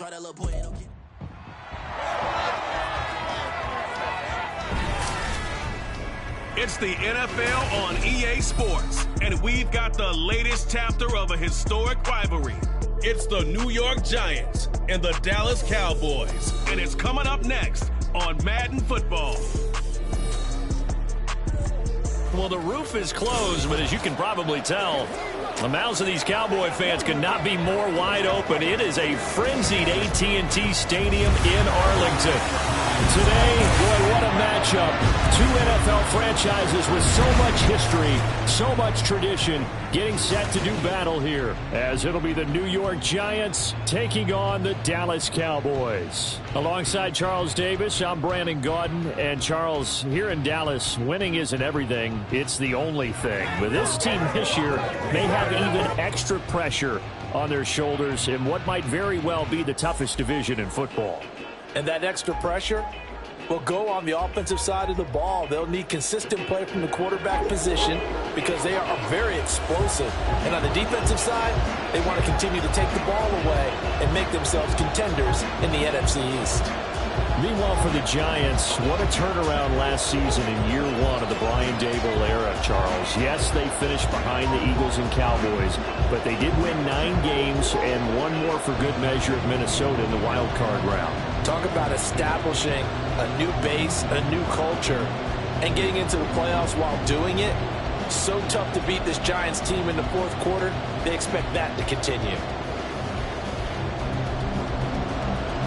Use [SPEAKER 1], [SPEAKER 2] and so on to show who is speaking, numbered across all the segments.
[SPEAKER 1] try that little boy.
[SPEAKER 2] It's the NFL on EA Sports, and we've got the latest chapter of a historic rivalry. It's the New York Giants and the Dallas Cowboys, and it's coming up next on Madden Football.
[SPEAKER 3] Well, the roof is closed, but as you can probably tell, the mouths of these Cowboy fans could not be more wide open. It is a frenzied AT&T Stadium in Arlington. Today, boy, what a matchup. Two NFL franchises with so much history, so much tradition, getting set to do battle here, as it'll be the New York Giants taking on the Dallas Cowboys. Alongside Charles Davis, I'm Brandon Gaudin. And Charles, here in Dallas, winning isn't everything. It's the only thing. But this team this year may have even extra pressure on their shoulders in what might very well be the toughest division in football.
[SPEAKER 4] And that extra pressure will go on the offensive side of the ball. They'll need consistent play from the quarterback position because they are very explosive. And on the defensive side, they want to continue to take the ball away and make themselves contenders in the NFC East.
[SPEAKER 3] Meanwhile, for the Giants, what a turnaround last season in year one of the Brian Daboll era, Charles. Yes, they finished behind the Eagles and Cowboys, but they did win 9 games and one more for good measure at Minnesota in the wild card round.
[SPEAKER 4] Talk about establishing a new base, a new culture, and getting into the playoffs while doing it. So tough to beat this Giants team in the fourth quarter. They expect that to continue.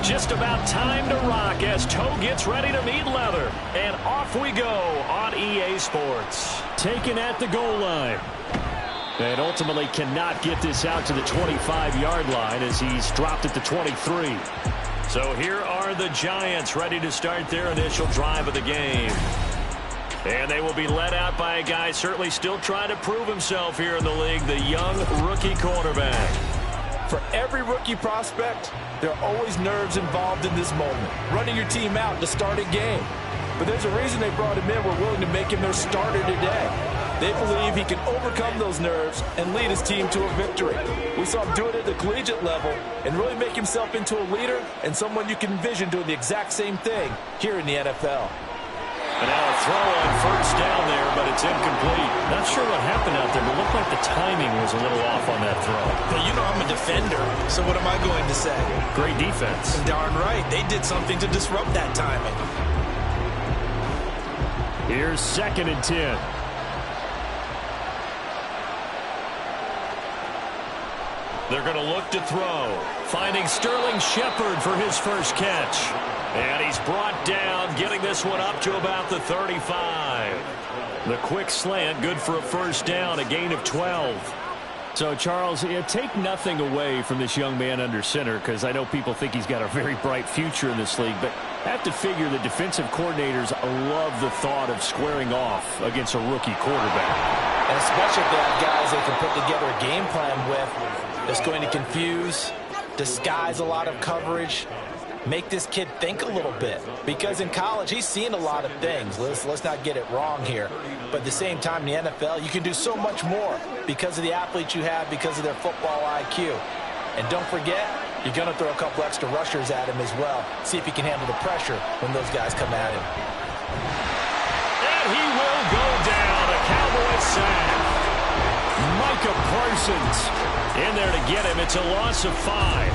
[SPEAKER 3] Just about time to rock as Toe gets ready to meet leather. And off we go on EA Sports. Taken at the goal line. And ultimately cannot get this out to the 25-yard line as he's dropped at the 23. So here are the Giants ready to start their initial drive of the game. And they will be led out by a guy certainly still trying to prove himself here in the league, the young rookie quarterback.
[SPEAKER 4] For every rookie prospect, there are always nerves involved in this moment. Running your team out to start a game. But there's a reason they brought him in. We're willing to make him their starter today. They believe he can overcome those nerves and lead his team to a victory. We saw him do it at the collegiate level and really make himself into a leader and someone you can envision doing the exact same thing here in the NFL.
[SPEAKER 3] And now a throw on first down there, but it's incomplete. Not sure what happened out there, but it looked like the timing was a little off on that throw.
[SPEAKER 5] Well, you know I'm a defender, so what am I going to say?
[SPEAKER 3] Great defense.
[SPEAKER 5] Darn right. They did something to disrupt that timing.
[SPEAKER 3] Here's 2nd and 10. They're going to look to throw. Finding Sterling Shepard for his first catch. And he's brought down, getting this one up to about the 35. The quick slant, good for a first down, a gain of 12. So, Charles, take nothing away from this young man under center, because I know people think he's got a very bright future in this league, but I have to figure the defensive coordinators love the thought of squaring off against a rookie quarterback.
[SPEAKER 4] And especially if they have guys they can put together a game plan with that's going to confuse, disguise a lot of coverage, make this kid think a little bit. Because in college, he's seen a lot of things. Let's not get it wrong here. But at the same time, in the NFL, you can do so much more because of the athletes you have, because of their football IQ. And don't forget, you're going to throw a couple extra rushers at him as well. See if he can handle the pressure when those guys come at him.
[SPEAKER 3] And he will go down. A Cowboy sack. Micah Parsons in there to get him. It's a loss of 5.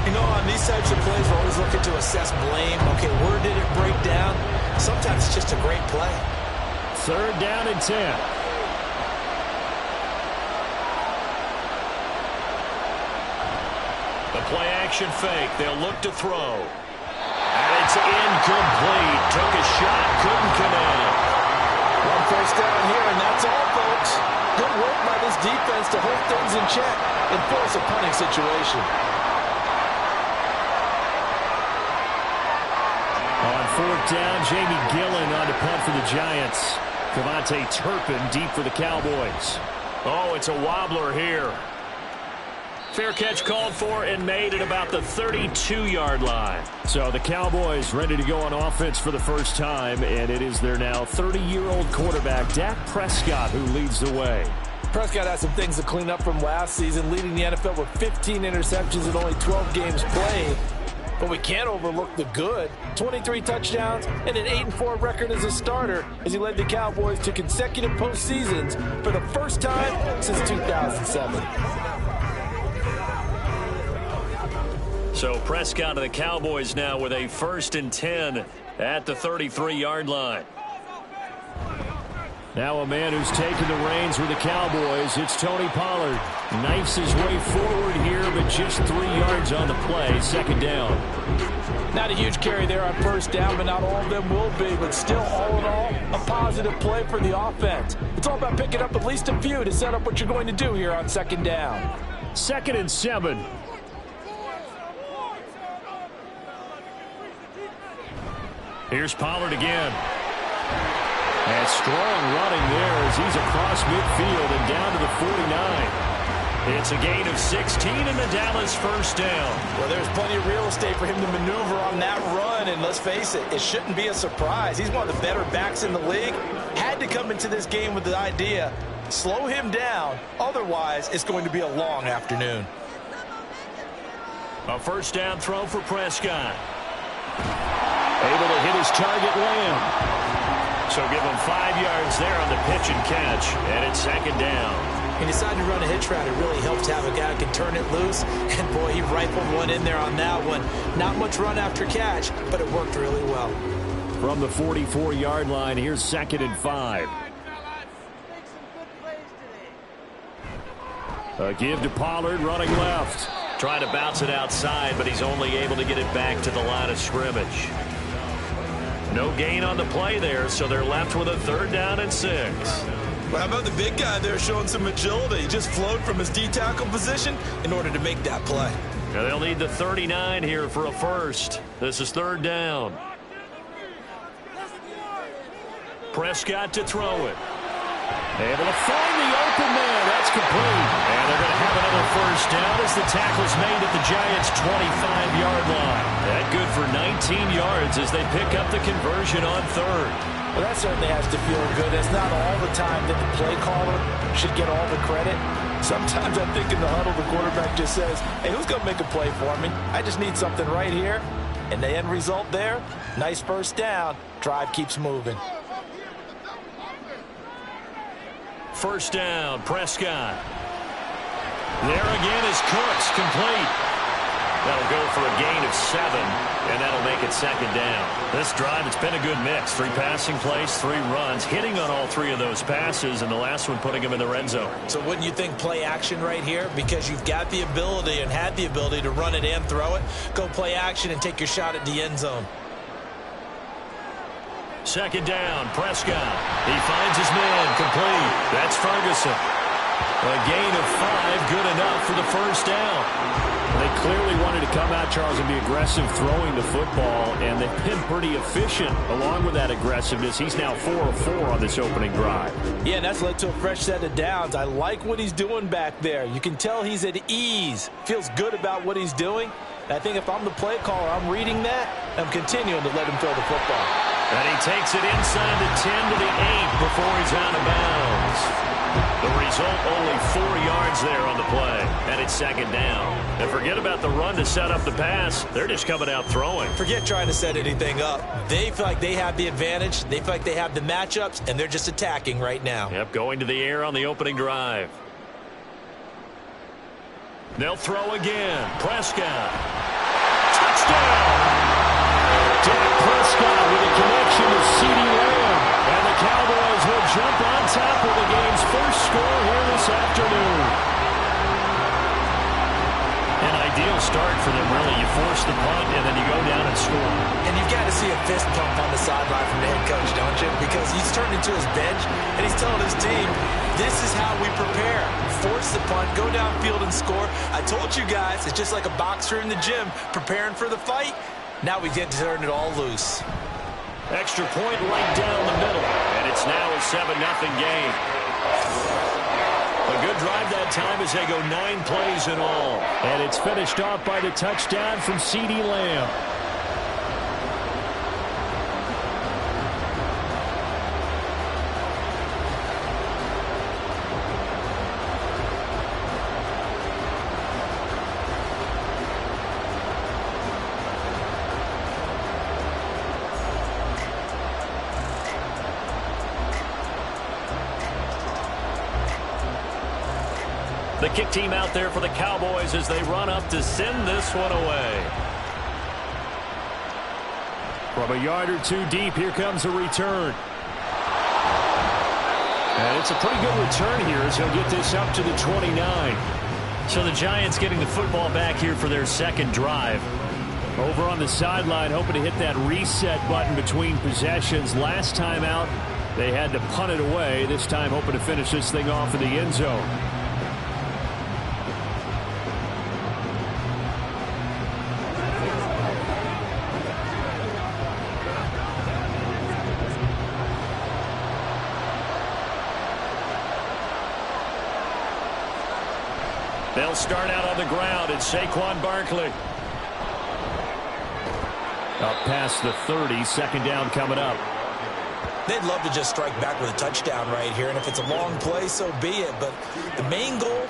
[SPEAKER 5] You know, on these types of plays, we're always looking to assess blame. Okay, where did it break down? Sometimes it's just a great play.
[SPEAKER 3] 3rd down and 10. The play action fake. They'll look to throw. And it's incomplete. Took a shot, couldn't connect.
[SPEAKER 4] One first down here, and that's all, folks. Good work by this defense to hold things in check and force a punting situation.
[SPEAKER 3] On 4th down, Jamie Gillen on to punt for the Giants. Cavante Turpin deep for the Cowboys. Oh, it's a wobbler here. Fair catch called for and made at about the 32-yard line. So the Cowboys ready to go on offense for the first time, and it is their now 30-year-old quarterback, Dak Prescott, who leads the way.
[SPEAKER 5] Prescott has some things to clean up from last season, leading the NFL with 15 interceptions in only 12 games played. But we can't overlook the good. 23 touchdowns and an 8-4 record as a starter as he led the Cowboys to consecutive postseasons for the first time since 2007.
[SPEAKER 3] So Prescott of the Cowboys now with a 1st and 10 at the 33-yard line. Now a man who's taken the reins with the Cowboys, it's Tony Pollard. Knifes his way forward here, but just 3 yards on the play. 2nd down.
[SPEAKER 5] Not a huge carry there on 1st down, but not all of them will be. But still, all in all, a positive play for the offense. It's all about picking up at least a few to set up what you're going to do here on 2nd down.
[SPEAKER 3] 2nd and 7. Here's Pollard again. And strong running there as he's across midfield and down to the 49. It's a gain of 16 and the Dallas 1st down.
[SPEAKER 4] Well, there's plenty of real estate for him to maneuver on that run, and let's face it, it shouldn't be a surprise. He's one of the better backs in the league. Had to come into this game with the idea, slow him down, otherwise it's going to be a long afternoon.
[SPEAKER 3] A 1st down throw for Prescott. Able to hit his target, Lamb. So give him 5 yards there on the pitch and catch, and it's 2nd down.
[SPEAKER 5] He decided to run a hitch route. It really helped to have a guy who can turn it loose. And, boy, he rifled one in there on that one. Not much run after catch, but it worked really well.
[SPEAKER 3] From the 44-yard line, here's 2nd and 5. A give to Pollard, running left. Trying to bounce it outside, but he's only able to get it back to the line of scrimmage. No gain on the play there, so they're left with a 3rd down and 6.
[SPEAKER 4] Well, how about the big guy there showing some agility? He just flowed from his D-tackle position in order to make that play.
[SPEAKER 3] Now they'll need the 39 here for a 1st. This is 3rd down. Prescott to throw it. Able to find the open man. That's complete. And they're going to have another 1st down as the tackle's made at the Giants' 25-yard line. That good for 19 yards as they pick up the conversion on 3rd.
[SPEAKER 5] Well, that certainly has to feel good. It's not all the time that the play caller should get all the credit. Sometimes I think in the huddle, the quarterback just says, hey, who's going to make a play for me? I just need something right here. And the end result there, nice 1st down. Drive keeps moving.
[SPEAKER 3] 1st down, Prescott. There again is Cooks, complete. That'll go for a gain of 7, and that'll make it 2nd down. This drive, it's been a good mix. 3 passing plays, 3 runs, hitting on all 3 of those passes, and the last one putting him in the red zone.
[SPEAKER 4] So wouldn't you think play action right here? Because you've got the ability and had the ability to run it and throw it. Go play action and take your shot at the end zone.
[SPEAKER 3] 2nd down, Prescott. He finds his man, complete. That's Ferguson. A gain of 5, good enough for the 1st down. They clearly wanted to come out, Charles, and be aggressive throwing the football, and they've been pretty efficient along with that aggressiveness. He's now 4 of 4 on this opening drive.
[SPEAKER 5] Yeah, and that's led to a fresh set of downs. I like what he's doing back there. You can tell he's at ease, feels good about what he's doing. And I think if I'm the play caller, I'm reading that, I'm continuing to let him throw the football.
[SPEAKER 3] And he takes it inside the 10 to the 8 before he's out of bounds. The result, only 4 yards there on the play, and it's 2nd down. And forget about the run to set up the pass. They're just coming out throwing.
[SPEAKER 4] Forget trying to set anything up. They feel like they have the advantage. They feel like they have the matchups, and they're just attacking right now.
[SPEAKER 3] Yep, going to the air on the opening drive. They'll throw again. Prescott. Touchdown! Dak Prescott with a connection to CeeDee Lamb. And the Cowboys will jump on top of the game's 1st score here this afternoon. An ideal start for them, really. You force the punt, and then you go down and score.
[SPEAKER 4] And you've got to see a fist pump on the sideline from the head coach, don't you? Because he's turned into his bench, and he's telling his team, this is how we prepare. Force the punt, go downfield and score. I told you guys, it's just like a boxer in the gym preparing for the fight. Now we get to turn it all loose.
[SPEAKER 3] Extra point right down the middle, and it's now a 7-0 game. A good drive that time as they go 9 plays in all. And it's finished off by the touchdown from CeeDee Lamb. The kick team out there for the Cowboys as they run up to send this one away. From a yard or two deep, here comes a return. And it's a pretty good return here as he'll get this up to the 29. So the Giants getting the football back here for their second drive. Over on the sideline, hoping to hit that reset button between possessions. Last time out, they had to punt it away. This time, hoping to finish this thing off in the end zone. They'll start out on the ground. It's Saquon Barkley. Up past the 30, second down coming up.
[SPEAKER 4] They'd love to just strike back with a touchdown right here, and if it's a long play, so be it. But the main goal,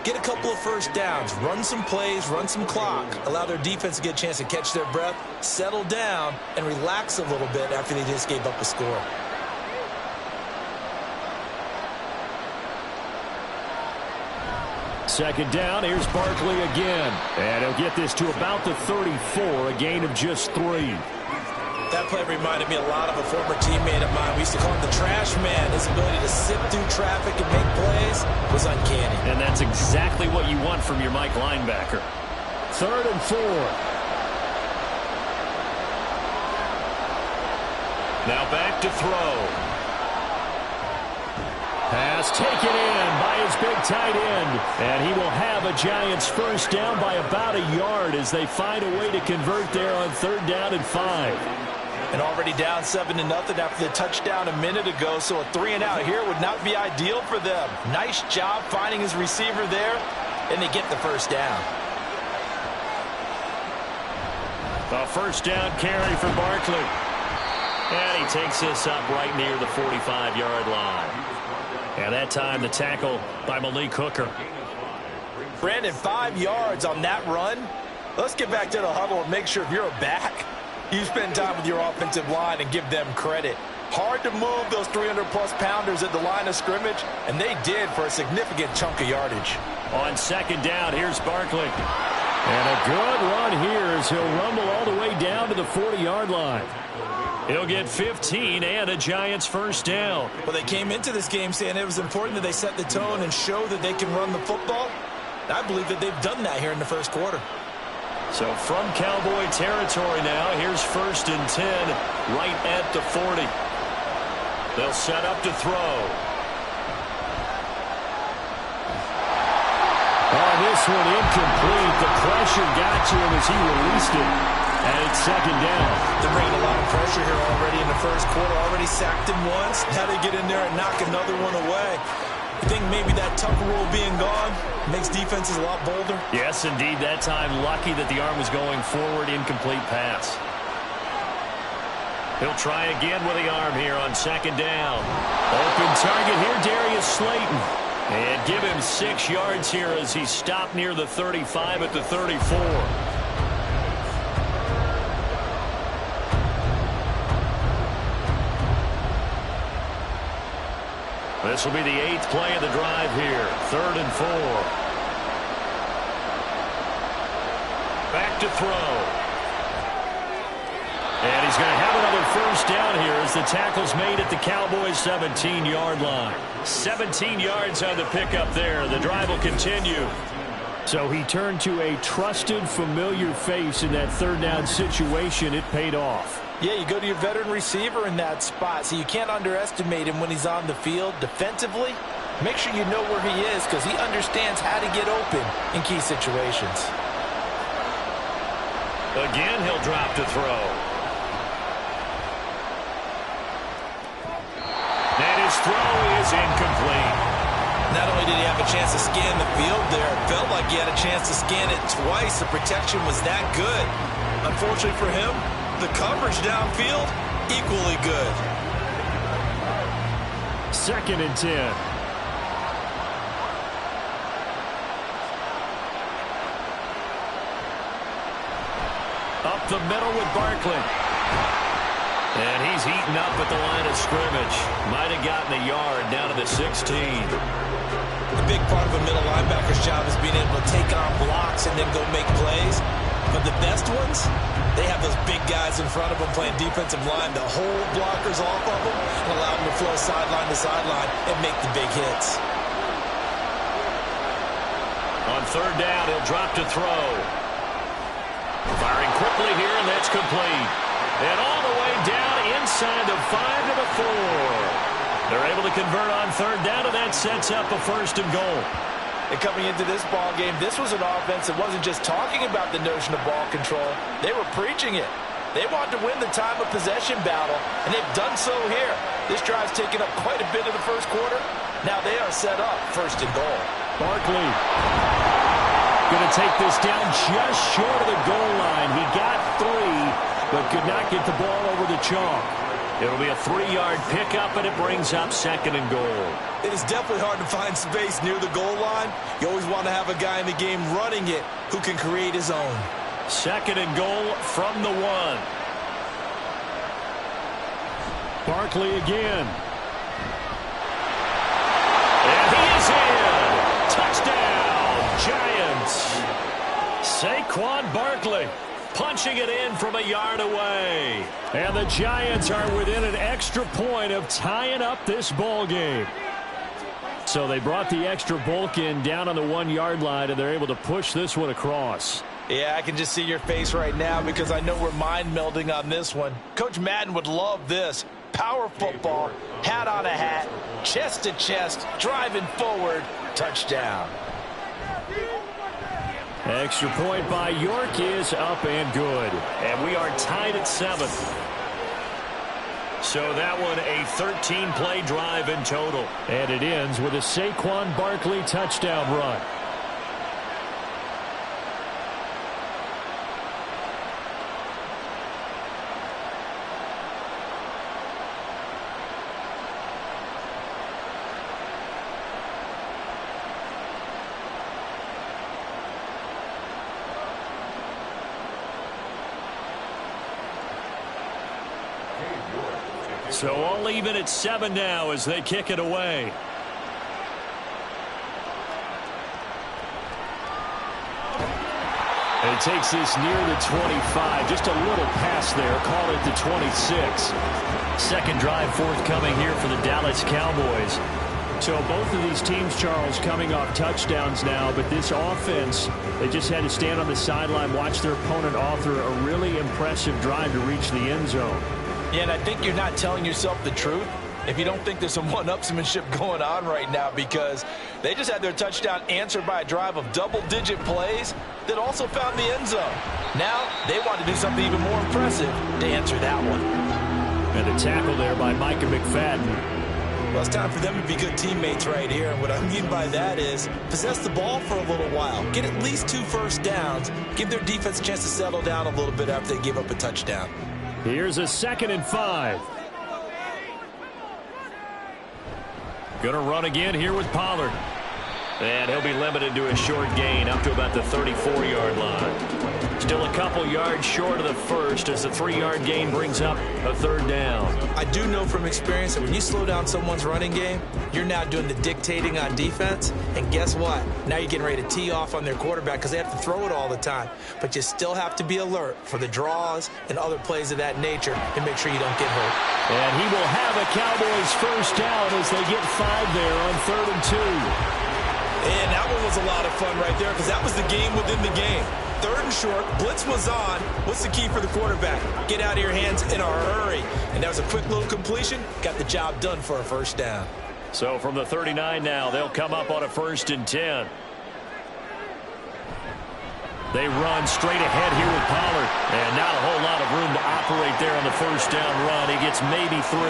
[SPEAKER 4] get a couple of first downs, run some plays, run some clock, allow their defense to get a chance to catch their breath, settle down, and relax a little bit after they just gave up a score.
[SPEAKER 3] Second down, here's Barkley again. And he'll get this to about the 34, a gain of just 3.
[SPEAKER 4] That play reminded me a lot of a former teammate of mine. We used to call him the trash man. His ability to sift through traffic and make plays was uncanny.
[SPEAKER 3] And that's exactly what you want from your Mike linebacker. 3rd and 4. Now back to throw. Pass taken in by his big tight end. And he will have a Giants first down by about a yard as they find a way to convert there on 3rd down and 5.
[SPEAKER 4] And already down 7-0 after the touchdown a minute ago, so a 3-and-out here would not be ideal for them. Nice job finding his receiver there, and they get the first down.
[SPEAKER 3] A first down carry for Barkley. And he takes this up right near the 45-yard line. And that time the tackle by Malik Hooker.
[SPEAKER 4] Brandon, 5 yards on that run. Let's get back to the huddle and make sure if you're a back, you spend time with your offensive line and give them credit. Hard to move those 300-plus pounders at the line of scrimmage, and they did for a significant chunk of yardage.
[SPEAKER 3] On second down, here's Barkley. And a good run here as he'll rumble all the way down to the 40-yard line. He'll get 15 and a Giants first down.
[SPEAKER 4] Well, they came into this game saying it was important that they set the tone and show that they can run the football. I believe that they've done that here in the first quarter.
[SPEAKER 3] So from Cowboy territory now, here's 1st and 10 right at the 40. They'll set up to throw. Oh, this one incomplete. The pressure got to him as he released it. And it's second down.
[SPEAKER 4] They're bringing a lot of pressure here already in the first quarter. Already sacked him once. Now they get in there and knock another one away. You think maybe that Tucker rule being gone makes defenses a lot bolder?
[SPEAKER 3] Yes, indeed. That time, lucky that the arm was going forward. Incomplete pass. He'll try again with the arm here on second down. Open target here, Darius Slayton. And give him 6 yards here as he stopped near the 35 at the 34. This will be the 8th play of the drive here. 3rd and 4. Back to throw. And he's going to have another first down here as the tackle's made at the Cowboys' 17-yard line. 17 yards on the pickup there. The drive will continue. So he turned to a trusted, familiar face in that 3rd down situation. It paid off.
[SPEAKER 4] Yeah, you go to your veteran receiver in that spot, so you can't underestimate him when he's on the field. Defensively, make sure you know where he is because he understands how to get open in key situations.
[SPEAKER 3] Again, he'll drop to throw. And his throw is incomplete.
[SPEAKER 4] Not only did he have a chance to scan the field there, it felt like he had a chance to scan it twice. The protection was that good. Unfortunately for him, the coverage downfield, equally good.
[SPEAKER 3] 2nd and 10. Up the middle with Barkley. And he's heating up at the line of scrimmage. Might have gotten a yard down to the 16.
[SPEAKER 4] The
[SPEAKER 5] big part of a middle linebacker's job is being able to take on blocks and then go make plays. But the best ones, they have those big guys in front of them playing defensive line to hold blockers off of them and allow them to flow sideline to sideline and make the big hits.
[SPEAKER 3] On third down, he'll drop to throw. Firing quickly here, and that's complete. And all the way down inside the 5 to the 4. They're able to convert on third down, and that sets up a 1st and goal.
[SPEAKER 5] And coming into this ball game, this was an offense that wasn't just talking about the notion of ball control. They were preaching it. They wanted to win the time of possession battle, and they've done so here. This drive's taken up quite a bit of the first quarter. Now they are set up 1st and goal.
[SPEAKER 3] Barkley going to take this down just short of the goal line. He got 3, but could not get the ball over the chalk. It'll be a 3-yard pickup, and it brings up 2nd and goal.
[SPEAKER 5] It is definitely hard to find space near the goal line. You always want to have a guy in the game running it who can create his own.
[SPEAKER 3] 2nd and goal from the 1. Barkley again. And he is in. Touchdown, Giants. Saquon Barkley punching it in from a yard away. And the Giants are within an extra point of tying up this ball game. So they brought the extra bulk in down on the 1-yard line, and they're able to push this one across.
[SPEAKER 5] Yeah, I can just see your face right now because I know we're mind melding on this one. Coach Madden would love this. Power football, hat on a hat, chest to chest, driving forward, touchdown.
[SPEAKER 3] Extra point by York is up and good. And we are tied at 7. So that one a 13-play drive in total. And it ends with a Saquon Barkley touchdown run. So all even at 7 now as they kick it away. And it takes this near the 25. Just a little pass there. Call it the 26. 2nd drive forthcoming here for the Dallas Cowboys. So both of these teams, Charles, coming off touchdowns now, but this offense, they just had to stand on the sideline, watch their opponent author a really impressive drive to reach the end zone.
[SPEAKER 5] Yeah, and I think you're not telling yourself the truth if you don't think there's some one-upsmanship going on right now, because they just had their touchdown answered by a drive of double-digit plays that also found the end zone. Now they want to do something even more impressive to answer that one.
[SPEAKER 3] And a tackle there by Micah McFadden.
[SPEAKER 5] Well, it's time for them to be good teammates right here. And what I mean by that is possess the ball for a little while. Get at least 2 first downs. Give their defense a chance to settle down a little bit after they give up a touchdown.
[SPEAKER 3] Here's a 2nd and 5. Gonna run again here with Pollard. And he'll be limited to a short gain up to about the 34-yard line. Still a couple yards short of the first as the 3-yard gain brings up a 3rd down.
[SPEAKER 5] I do know from experience that when you slow down someone's running game, you're now doing the dictating on defense. And guess what? Now you're getting ready to tee off on their quarterback because they have to throw it all the time. But you still have to be alert for the draws and other plays of that nature and make sure you don't get hurt.
[SPEAKER 3] And he will have a Cowboys 1st down as they get 5 there on 3rd and 2.
[SPEAKER 5] And that one was a lot of fun right there because that was the game within the game. 3rd and short, blitz was on. What's the key for the quarterback? Get out of your hands in a hurry. And that was a quick little completion. Got the job done for a 1st down.
[SPEAKER 3] So from the 39 now, they'll come up on a 1st and 10. They run straight ahead here with Pollard. And not a whole lot of room to operate there on the 1st down run. He gets maybe 3.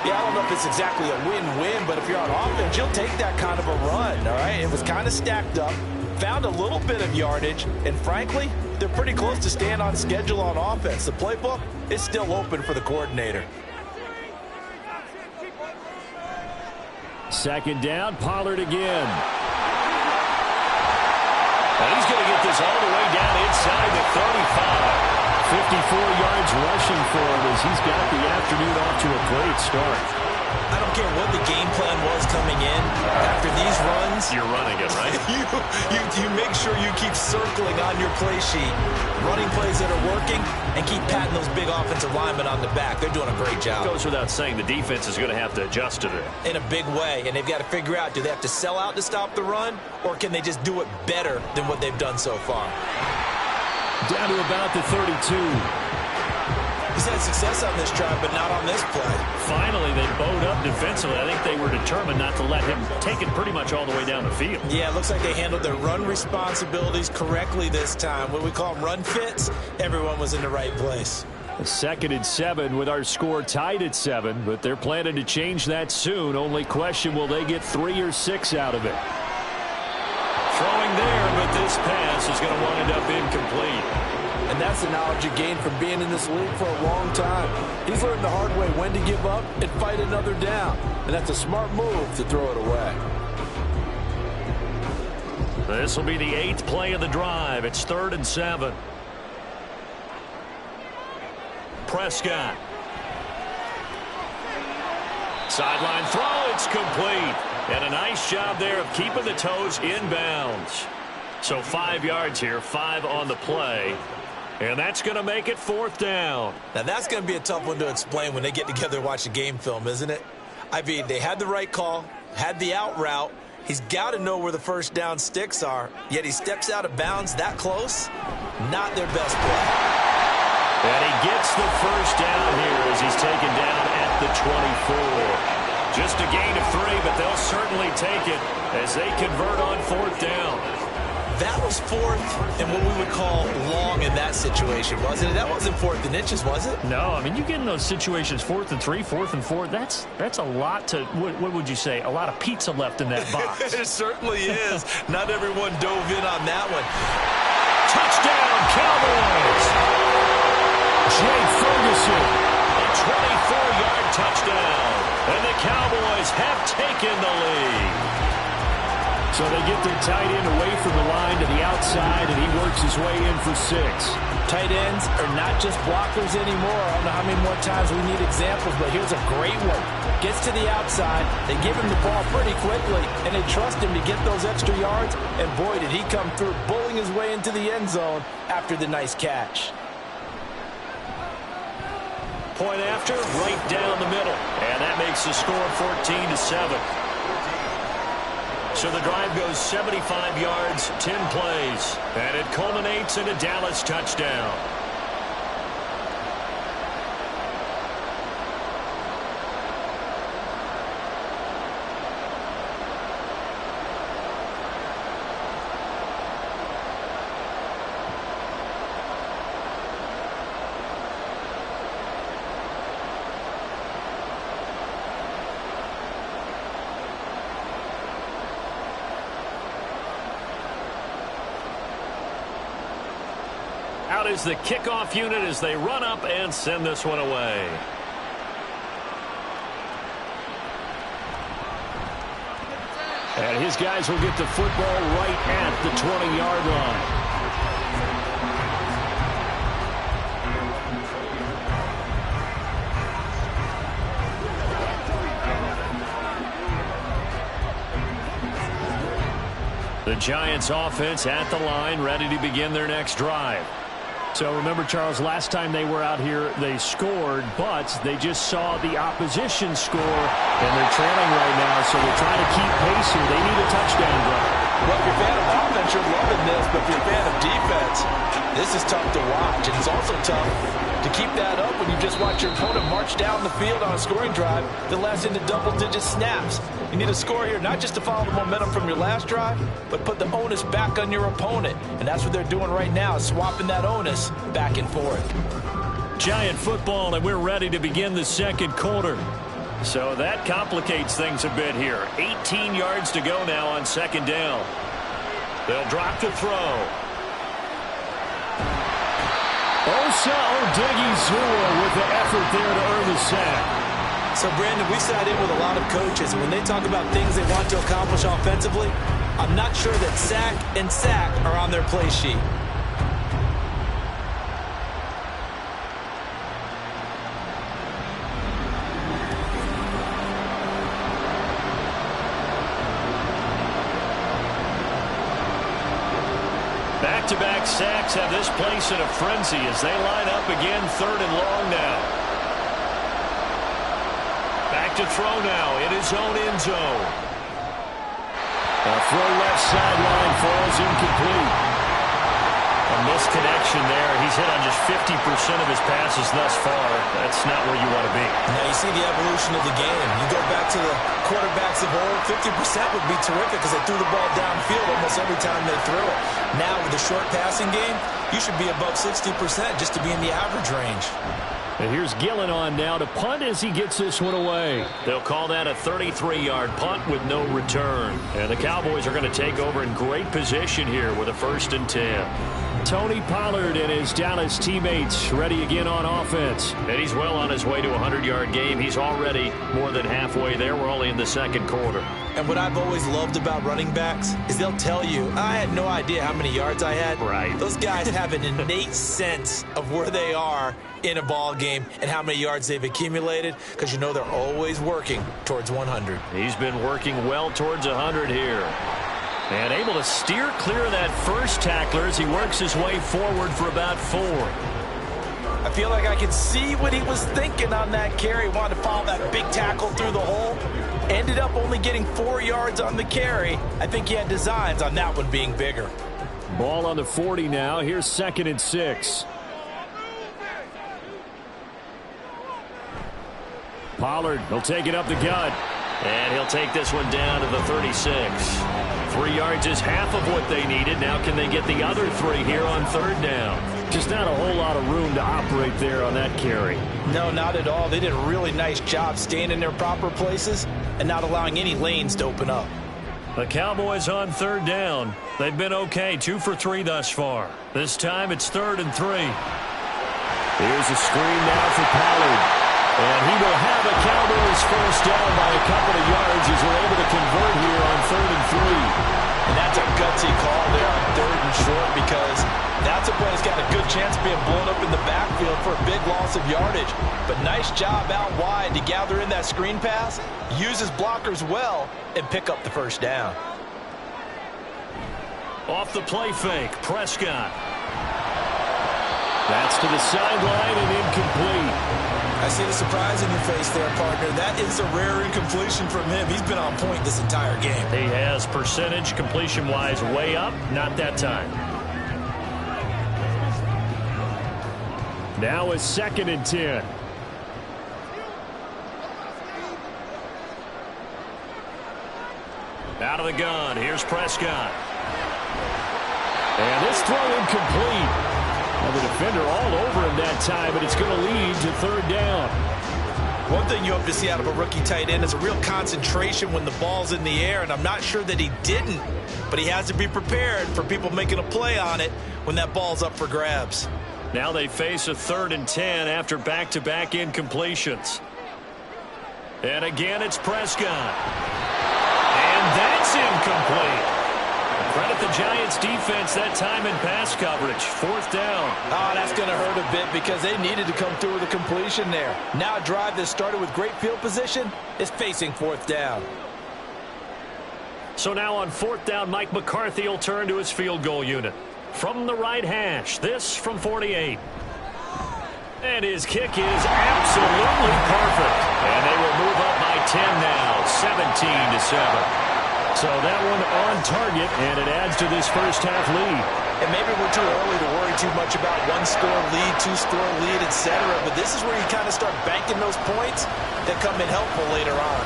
[SPEAKER 5] Yeah, I don't know if it's exactly a win-win, but if you're on offense, you'll take that kind of a run, all right? It was kind of stacked up, found a little bit of yardage, and frankly, they're pretty close to staying on schedule on offense. The playbook is still open for the coordinator.
[SPEAKER 3] 2nd down, Pollard again. And he's going to get this all the way down inside the 35. 54 yards rushing for him as he's got the afternoon off to a great start.
[SPEAKER 4] I don't care what the game plan was coming in. After these runs,
[SPEAKER 3] you're running it, right?
[SPEAKER 4] you make sure you keep circling on your play sheet, running plays that are working, and keep patting those big offensive linemen on the back. They're doing a great job.
[SPEAKER 3] Goes without saying the defense is going to have to adjust to that.
[SPEAKER 4] In a big way, and they've got to figure out, do they have to sell out to stop the run, or can they just do it better than what they've done so far?
[SPEAKER 3] Down to about the 32.
[SPEAKER 4] He's had success on this drive, but not on this play.
[SPEAKER 3] Finally, they bowed up defensively. I think they were determined not to let him take it pretty much all the way down the field.
[SPEAKER 4] Yeah, it looks like they handled their run responsibilities correctly this time. What we call them run fits, everyone was in the right place.
[SPEAKER 3] 2nd and 7 with our score tied at 7, but they're planning to change that soon. Only question, will they get 3 or 6 out of it? Throwing there, but this pass is going to wind up incomplete.
[SPEAKER 5] And that's the knowledge you gain from being in this league for a long time. He's learned the hard way when to give up and fight another down. And that's a smart move to throw it away.
[SPEAKER 3] This will be the 8th play of the drive. It's 3rd and 7. Prescott. Sideline throw, it's complete. And a nice job there of keeping the toes inbounds. So 5 yards here, 5 on the play. And that's going to make it 4th down.
[SPEAKER 4] Now, that's going to be a tough one to explain when they get together and watch the game film, isn't it? I mean, they had the right call, had the out route. He's got to know where the first down sticks are, yet he steps out of bounds that close. Not their best play.
[SPEAKER 3] And he gets the first down here as he's taken down at the 24. Just a gain of 3, but they'll certainly take it as they convert on 4th down.
[SPEAKER 4] That was 4th and what we would call long in that situation, wasn't it? That wasn't 4th and inches, was it?
[SPEAKER 3] No, I mean, you get in those situations 4th and 3, 4th and 4. That's a lot to, what would you say, a lot of pizza left in that box.
[SPEAKER 4] It certainly is. Not everyone dove in on that one.
[SPEAKER 3] Touchdown, Cowboys! Jay Ferguson, a 24-yard touchdown. And the Cowboys have taken the lead. So they get their tight end away from the line to the outside, and he works his way in for 6.
[SPEAKER 5] Tight ends are not just blockers anymore. I don't know how many more times we need examples, but here's a great one. Gets to the outside, they give him the ball pretty quickly, and they trust him to get those extra yards, and boy, did he come through, bowling his way into the end zone after the nice catch.
[SPEAKER 3] Point after, right down the middle, and that makes the score 14-7. So the drive goes 75 yards, 10 plays, and it culminates in a Dallas touchdown. Out is the kickoff unit as they run up and send this one away. And his guys will get the football right at the 20-yard line. The Giants offense at the line, ready to begin their next drive. So remember, Charles, last time they were out here, they scored, but they just saw the opposition score, and they're trailing right now, so they're trying to keep pace here. They need a touchdown drive.
[SPEAKER 5] Well, if you're a fan of offense, you're loving this, but if you're a fan of defense, this is tough to watch, and it's also tough to keep that up when you just watch your opponent march down the field on a scoring drive that lasts into double-digit snaps. You need a score here, not just to follow the momentum from your last drive, but put the onus back on your opponent. And that's what they're doing right now, swapping that onus back and forth.
[SPEAKER 3] Giant football, and we're ready to begin the second quarter. So that complicates things a bit here. 18 yards to go now on second down. They'll drop to throw. Osa Odighizuwa with the effort there to earn the sack.
[SPEAKER 4] So, Brandon, we sat in with a lot of coaches, and when they talk about things they want to accomplish offensively, I'm not sure that sack and sack are on their play sheet.
[SPEAKER 3] sacks have this place in a frenzy as they line up again, 3rd and long now. Back to throw now in his own end zone. A throw left sideline falls incomplete. A misconnection there. He's hit on just 50% of his passes thus far. That's not where you want to be.
[SPEAKER 4] Now you see the evolution of the game. You go back to the quarterbacks of old, 50% would be terrific because they threw the ball downfield almost every time they threw it. Now with the short passing game, you should be above 60% just to be in the average range.
[SPEAKER 3] And here's Gillen on now to punt as he gets this one away. They'll call that a 33-yard punt with no return. And the Cowboys are going to take over in great position here with a 1st and 10. Tony Pollard and his Dallas teammates ready again on offense. And he's well on his way to a 100-yard game. He's already more than halfway there. We're only in the 2nd quarter.
[SPEAKER 4] And what I've always loved about running backs is they'll tell you, I had no idea how many yards I had.
[SPEAKER 3] Right.
[SPEAKER 4] Those guys have an innate sense of where they are in a ball game and how many yards they've accumulated because you know they're always working towards 100.
[SPEAKER 3] He's been working well towards 100 here. And able to steer clear of that first tackler as he works his way forward for about 4.
[SPEAKER 4] I feel like I can see what he was thinking on that carry. Wanted to follow that big tackle through the hole. Ended up only getting 4 yards on the carry. I think he had designs on that one being bigger.
[SPEAKER 3] Ball on the 40 now. Here's 2nd and 6. Pollard will take it up the gut. And he'll take this one down to the 36. 3 yards is half of what they needed. Now can they get the other 3 here on 3rd down? Just not a whole lot of room to operate there on that carry.
[SPEAKER 4] No, not at all. They did a really nice job staying in their proper places and not allowing any lanes to open up.
[SPEAKER 3] The Cowboys on 3rd down. They've been okay, 2 for 3 thus far. This time it's 3rd and 3. Here's a screen now for Pollard. And he will have a Cowboys 1st down by a couple of yards as they're able to convert here on 3rd and 3.
[SPEAKER 4] And that's a gutsy call there on 3rd and short because that's a play that's got a good chance of being blown up in the backfield for a big loss of yardage. But nice job out wide to gather in that screen pass, use his blockers well, and pick up the 1st down.
[SPEAKER 3] Off the play fake, Prescott. That's to the sideline and incomplete.
[SPEAKER 4] I see the surprise in your face there, partner. That is a rare incompletion from him. He's been on point this entire game.
[SPEAKER 3] He has percentage completion-wise way up. Not that time. Now is 2nd and 10. Out of the gun. Here's Prescott. And this throw incomplete. Well, the defender all over him that time, but it's going to lead to 3rd down.
[SPEAKER 4] One thing you hope to see out of a rookie tight end is a real concentration when the ball's in the air, and I'm not sure that he didn't, but he has to be prepared for people making a play on it when that ball's up for grabs.
[SPEAKER 3] Now they face a 3rd and 10 after back-to-back incompletions. And again, it's Prescott. And that's incomplete. Credit the Giants defense that time in pass coverage. 4th down.
[SPEAKER 4] Oh, that's going to hurt a bit because they needed to come through with a completion there. Now a drive that started with great field position is facing 4th down.
[SPEAKER 3] So now on 4th down, Mike McCarthy will turn to his field goal unit. From the right hash, this from 48. And his kick is absolutely perfect. And they will move up by 10 now, 17-7. So that one on target, and it adds to this first half lead.
[SPEAKER 4] And maybe we're too early to worry too much about 1-score lead, 2-score lead, etc. But this is where you kind of start banking those points that come in helpful later on.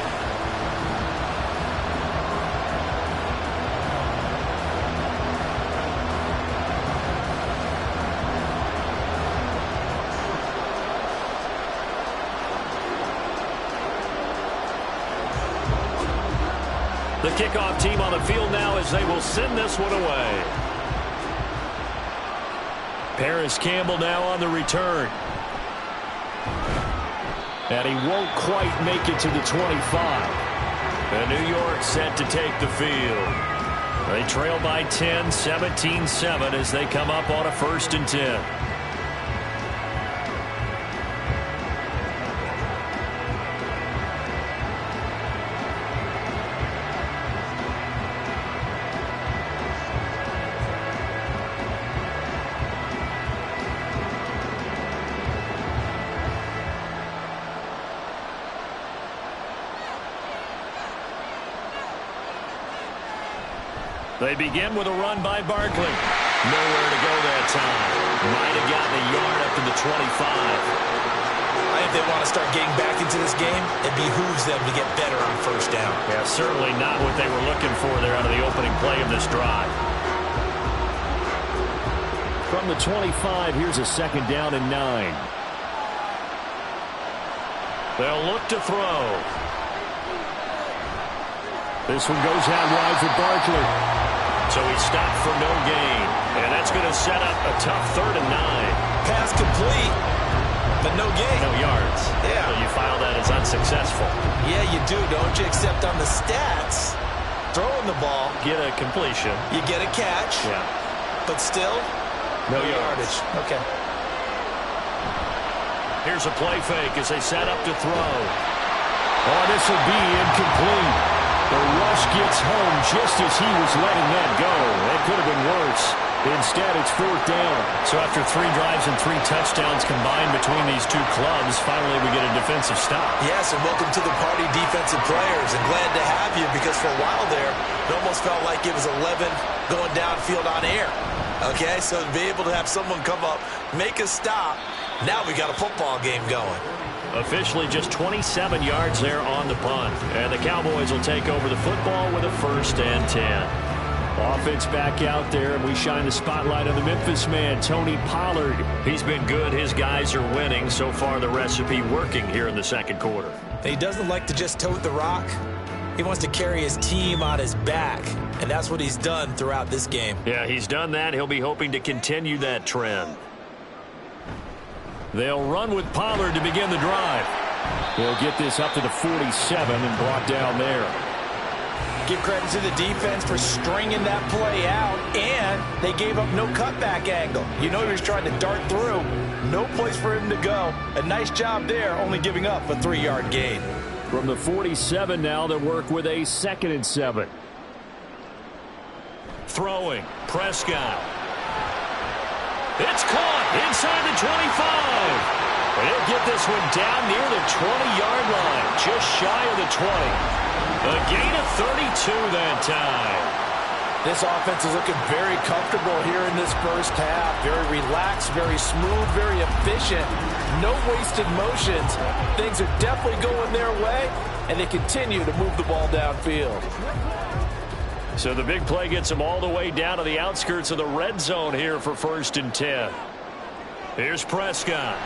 [SPEAKER 3] The kickoff team on the field now as they will send this one away. Paris Campbell now on the return. And he won't quite make it to the 25. And New York set to take the field. They trail by 10, 17-7 as they come up on a 1st and 10. They begin with a run by Barkley. Nowhere to go that time. Might have gotten a yard up to the 25.
[SPEAKER 4] I think they want to start getting back into this game. It behooves them to get better on first down.
[SPEAKER 3] Yeah, certainly not what they were looking for there out of the opening play of this drive. From the 25, here's a 2nd down and 9. They'll look to throw. This one goes out wide for Barkley. So he's stopped for no gain. And that's going to set up a tough 3rd and 9.
[SPEAKER 4] Pass complete, but no gain.
[SPEAKER 3] No yards.
[SPEAKER 4] Yeah.
[SPEAKER 3] So you file that as unsuccessful.
[SPEAKER 4] Yeah, you do, don't you? Except on the stats, throwing the ball.
[SPEAKER 3] Get a completion.
[SPEAKER 4] You get a catch.
[SPEAKER 3] Yeah.
[SPEAKER 4] But still, no yardage. Okay.
[SPEAKER 3] Here's a play fake as they set up to throw. Oh, this will be incomplete. The rush gets home just as he was letting that go. That could have been worse. Instead, it's 4th down. So after 3 drives and 3 touchdowns combined between these two clubs, finally we get a defensive stop.
[SPEAKER 4] Yes, and welcome to the party, defensive players. And glad to have you, because for a while there, it almost felt like it was 11 going downfield on air. Okay, so to be able to have someone come up, make a stop, now we got a football game going.
[SPEAKER 3] Officially just 27 yards there on the punt. And the Cowboys will take over the football with a 1st and 10. Offense back out there, and we shine the spotlight on the Memphis man, Tony Pollard. He's been good. His guys are winning. So far, the recipe working here in the 2nd quarter.
[SPEAKER 4] He doesn't like to just tote the rock. He wants to carry his team on his back, and that's what he's done throughout this game.
[SPEAKER 3] Yeah, he's done that. He'll be hoping to continue that trend. They'll run with Pollard to begin the drive. They'll get this up to the 47 and brought down there.
[SPEAKER 4] Give credit to the defense for stringing that play out, and they gave up no cutback angle. You know he was trying to dart through. No place for him to go. A nice job there, only giving up a 3-yard gain.
[SPEAKER 3] From the 47 now, they work with a 2nd and 7. Throwing, Prescott. It's caught inside the 25. They'll get this one down near the 20-yard line, just shy of the 20. A gain of 32 that time.
[SPEAKER 5] This offense is looking very comfortable here in this first half. Very relaxed, very smooth, very efficient. No wasted motions. Things are definitely going their way, and they continue to move the ball downfield.
[SPEAKER 3] So the big play gets them all the way down to the outskirts of the red zone here for 1st and 10. Here's Prescott.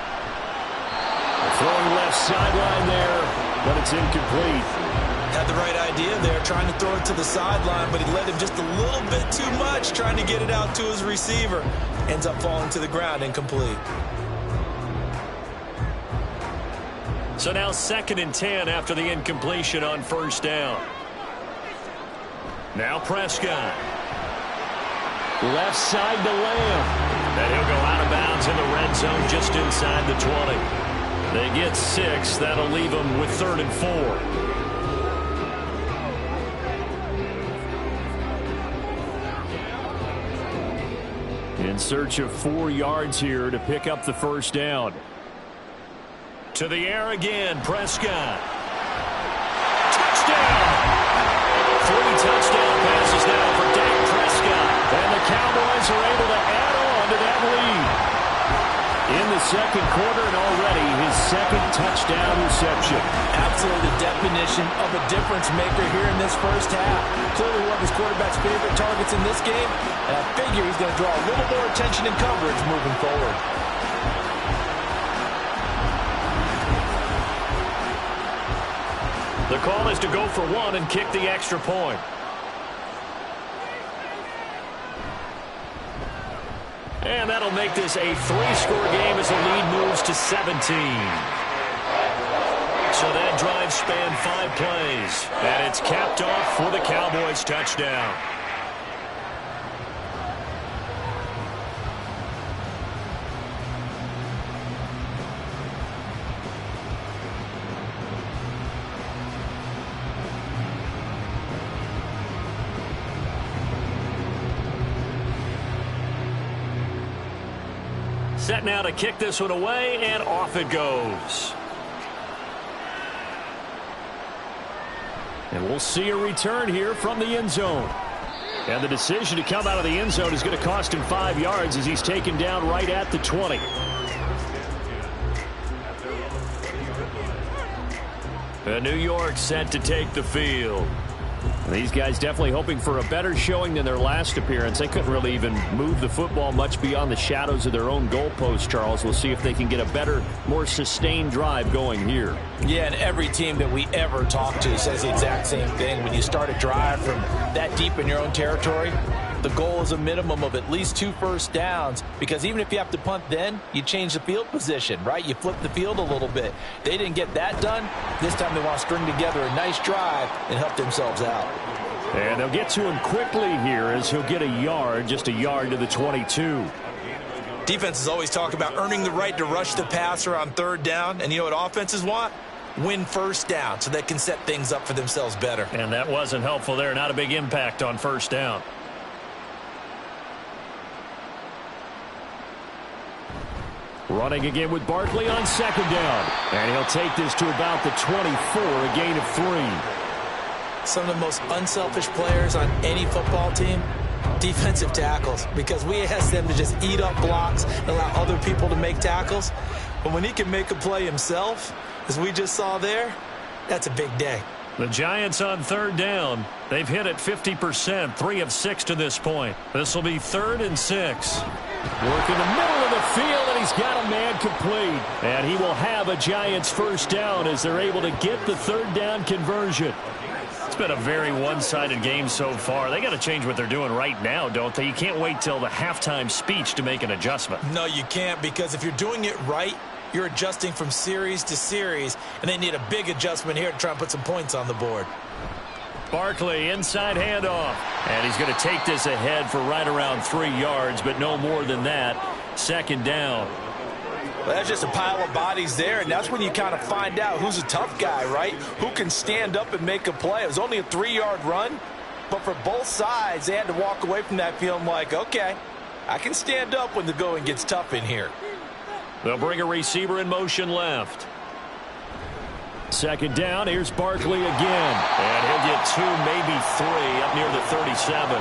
[SPEAKER 3] Throwing left sideline there, but it's incomplete.
[SPEAKER 4] Had the right idea there, trying to throw it to the sideline, but he led him just a little bit too much, trying to get it out to his receiver. Ends up falling to the ground, incomplete.
[SPEAKER 3] So now 2nd and 10 after the incompletion on 1st down. Now Prescott. Left side to Lamb. And he'll go out of bounds in the red zone just inside the 20. They get 6. That'll leave them with 3rd and 4. In search of 4 yards here to pick up the 1st down. To the air again, Prescott. Touchdown! 3 touchdown passes now for Dak Prescott. And the Cowboys are able to add on to that lead. In the 2nd quarter, and already his 2nd touchdown reception.
[SPEAKER 5] Absolutely the definition of a difference maker here in this first half. Clearly one of his quarterback's favorite targets in this game, and I figure he's going to draw a little more attention and coverage moving forward.
[SPEAKER 3] The call is to go for 1 and kick the extra point. And that'll make this a 3-score game as the lead moves to 17. So that drive spanned 5 plays. And it's capped off for the Cowboys touchdown. Set now to kick this one away, and off it goes. And we'll see a return here from the end zone. And the decision to come out of the end zone is going to cost him 5 yards as he's taken down right at the 20. And New York set to take the field. These guys definitely hoping for a better showing than their last appearance. They couldn't really even move the football much beyond the shadows of their own goalpost, Charles. We'll see if they can get a better, more sustained drive going here.
[SPEAKER 4] Yeah, and every team that we ever talk to says the exact same thing. When you start a drive from that deep in your own territory, the goal is a minimum of at least 2 first downs, because even if you have to punt then, you change the field position, right? You flip the field a little bit. They didn't get that done. This time they want to string together a nice drive and help themselves out.
[SPEAKER 3] And they'll get to him quickly here as he'll get a yard, just a yard to the 22.
[SPEAKER 4] Defenses always talk about earning the right to rush the passer on 3rd down, and you know what offenses want? Win first down so they can set things up for themselves better.
[SPEAKER 3] And that wasn't helpful there. Not a big impact on 1st down. Running again with Barkley on 2nd down. And he'll take this to about the 24, a gain of 3.
[SPEAKER 4] Some of the most unselfish players on any football team, defensive tackles, because we ask them to just eat up blocks and allow other people to make tackles. But when he can make a play himself, as we just saw there, that's a big day.
[SPEAKER 3] The Giants on 3rd down. They've hit it 50%, 3 of 6 to this point. This will be 3rd and 6. Work in the middle of the field, and he's got a man complete. And he will have a Giants 1st down as they're able to get the 3rd down conversion. It's been a very one-sided game so far. They got to change what they're doing right now, don't they? You can't wait till the halftime speech to make an adjustment.
[SPEAKER 4] No, you can't, because if you're doing it right, you're adjusting from series to series, and they need a big adjustment here to try and put some points on the board.
[SPEAKER 3] Barkley, inside handoff. And he's going to take this ahead for right around 3 yards, but no more than that. 2nd down.
[SPEAKER 4] Well, that's just a pile of bodies there, and that's when you kind of find out who's a tough guy, right? Who can stand up and make a play. It was only a 3-yard run, but for both sides, they had to walk away from that feeling like, okay, I can stand up when the going gets tough in here.
[SPEAKER 3] They'll bring a receiver in motion left. 2nd down, here's Barkley again. And he'll get 2, maybe 3 up near the 37.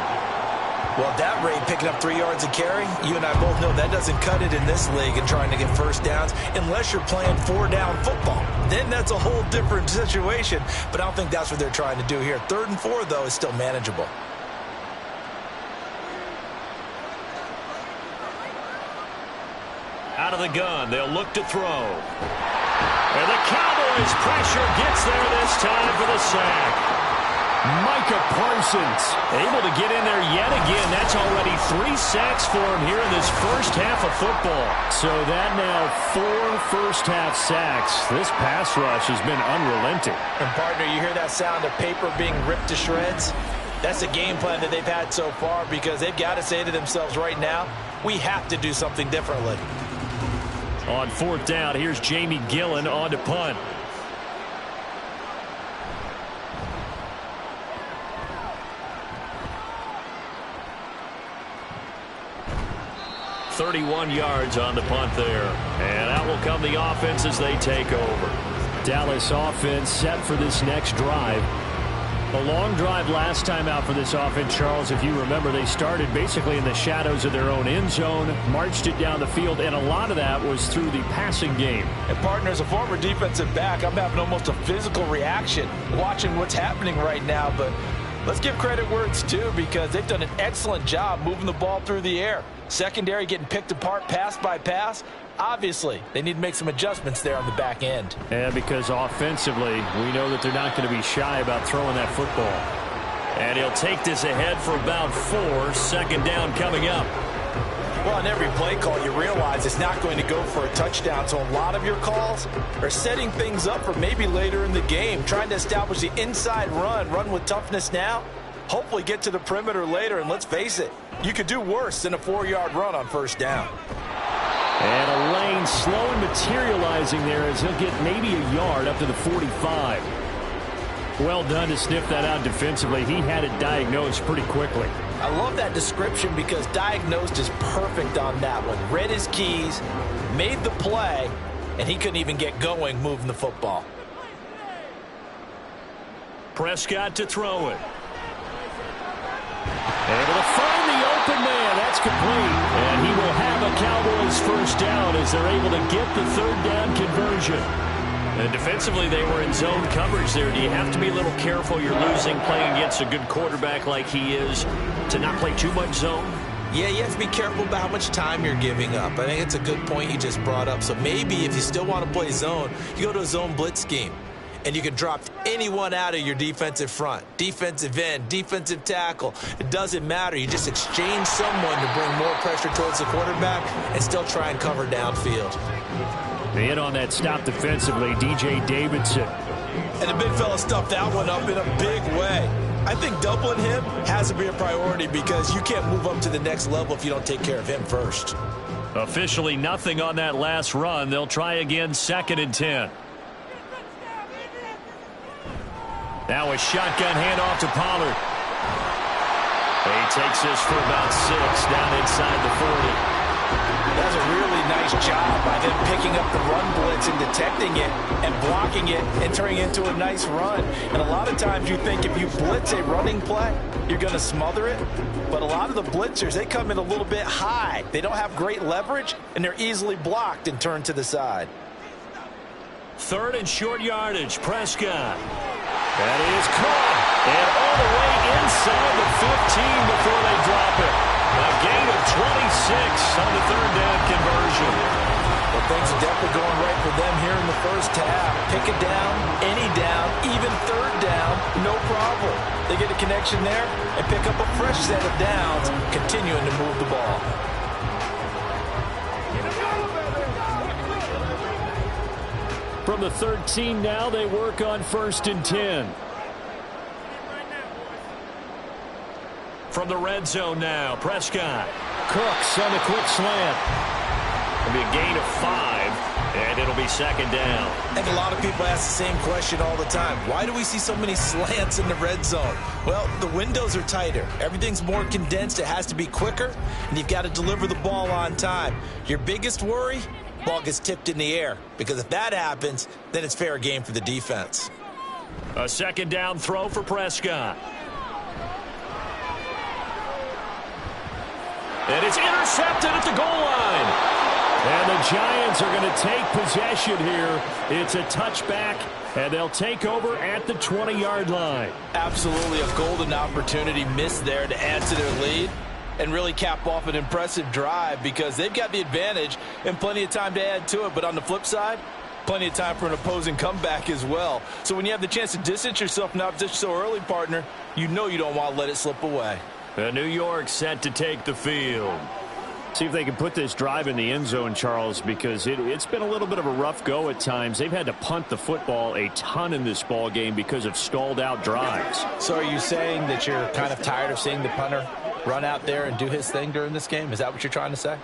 [SPEAKER 4] Well, at that rate, picking up 3 yards a carry, you and I both know that doesn't cut it in this league and trying to get 1st downs unless you're playing 4-down football. Then that's a whole different situation, but I don't think that's what they're trying to do here. 3rd and 4, though, is still manageable.
[SPEAKER 3] Out of the gun, they'll look to throw. And the Cowboys pressure gets there this time for the sack. Micah Parsons able to get in there yet again. That's already 3 sacks for him here in this 1st half of football. So that now 4 first-half sacks. This pass rush has been unrelenting.
[SPEAKER 4] And, partner, you hear that sound of paper being ripped to shreds? That's the game plan that they've had so far, because they've got to say to themselves right now, we have to do something differently.
[SPEAKER 3] On 4th down, here's Jamie Gillen on to punt. .31 yards on the punt there. And out will come the offense as they take over. Dallas offense set for this next drive. A long drive last time out for this offense, Charles. If you remember, they started basically in the shadows of their own end zone, marched it down the field, and a lot of that was through the passing game.
[SPEAKER 4] And, partner, as a former defensive back, I'm having almost a physical reaction watching what's happening right now. But let's give credit where it's due, because they've done an excellent job moving the ball through the air. Secondary getting picked apart pass by pass. Obviously, they need to make some adjustments there on the back end.
[SPEAKER 3] And because offensively, we know that they're not going to be shy about throwing that football. And he'll take this ahead for about 4. 2nd down coming up.
[SPEAKER 4] Well, on every play call, you realize it's not going to go for a touchdown. So a lot of your calls are setting things up for maybe later in the game, trying to establish the inside run with toughness now, hopefully get to the perimeter later. And let's face it, you could do worse than a 4-yard run on 1st down.
[SPEAKER 3] And a lane slow and materializing there as he'll get maybe a yard up to the 45. Well done to sniff that out defensively. He had it diagnosed pretty quickly.
[SPEAKER 4] I love that description, because diagnosed is perfect on that one. Read his keys, made the play, and he couldn't even get going moving the football.
[SPEAKER 3] Prescott to throw it. Able to find the open man. That's complete. And he will have a Cowboys first down as they're able to get the third down conversion. And defensively, they were in zone coverage there. Do you have to be a little careful? You're losing playing against a good quarterback like he is to not play too much zone?
[SPEAKER 4] Yeah, you have to be careful about how much time you're giving up. I think it's a good point you just brought up. So maybe if you still want to play zone, you go to a zone blitz scheme. And you can drop anyone out of your defensive front. Defensive end, defensive tackle. It doesn't matter. You just exchange someone to bring more pressure towards the quarterback and still try and cover downfield.
[SPEAKER 3] They hit on that stop defensively, DJ Davidson.
[SPEAKER 5] And the big fella stuffed that one up in a big way. I think doubling him has to be a priority because you can't move up to the next level if you don't take care of him first.
[SPEAKER 3] Officially nothing on that last run. They'll try again, 2nd and 10. Now a shotgun handoff to Pollard. He takes this for about 6 down inside the 40.
[SPEAKER 4] That's a really nice job by them picking up the run blitz and detecting it and blocking it and turning it into a nice run. And a lot of times you think if you blitz a running play, you're going to smother it. But a lot of the blitzers, they come in a little bit high. They don't have great leverage, and they're easily blocked and turned to the side.
[SPEAKER 3] 3rd and short yardage, Prescott. That is caught. And all the way inside the 15 before they drop it. A gain of 26 on the third down conversion.
[SPEAKER 4] Well, things are definitely going right for them here in the first half. Pick it down, any down, even third down, no problem. They get a connection there and pick up a fresh set of downs, continuing to move the ball.
[SPEAKER 3] From the 13 now, they work on 1st and 10. From the red zone now, Prescott. Cooks on the quick slant. It'll be a gain of 5, and it'll be 2nd down.
[SPEAKER 4] I think a lot of people ask the same question all the time. Why do we see so many slants in the red zone? Well, the windows are tighter. Everything's more condensed. It has to be quicker, and you've got to deliver the ball on time. Your biggest worry? Ball gets tipped in the air, because if that happens, then it's fair game for the defense.
[SPEAKER 3] A 2nd down throw for Prescott. And it's intercepted at the goal line. And the Giants are going to take possession here. It's a touchback, and they'll take over at the 20-yard line.
[SPEAKER 5] Absolutely a golden opportunity missed there to add to their lead and really cap off an impressive drive because they've got the advantage and plenty of time to add to it. But on the flip side, plenty of time for an opposing comeback as well. So when you have the chance to distance yourself from opposition so early, partner, you know you don't want to let it slip away.
[SPEAKER 3] New York set to take the field. See if they can put this drive in the end zone, Charles, because it's been a little bit of a rough go at times. They've had to punt the football a ton in this ball game because of stalled out drives.
[SPEAKER 4] So are you saying that you're kind of tired of seeing the punter run out there and do his thing during this game? Is that what you're trying to say?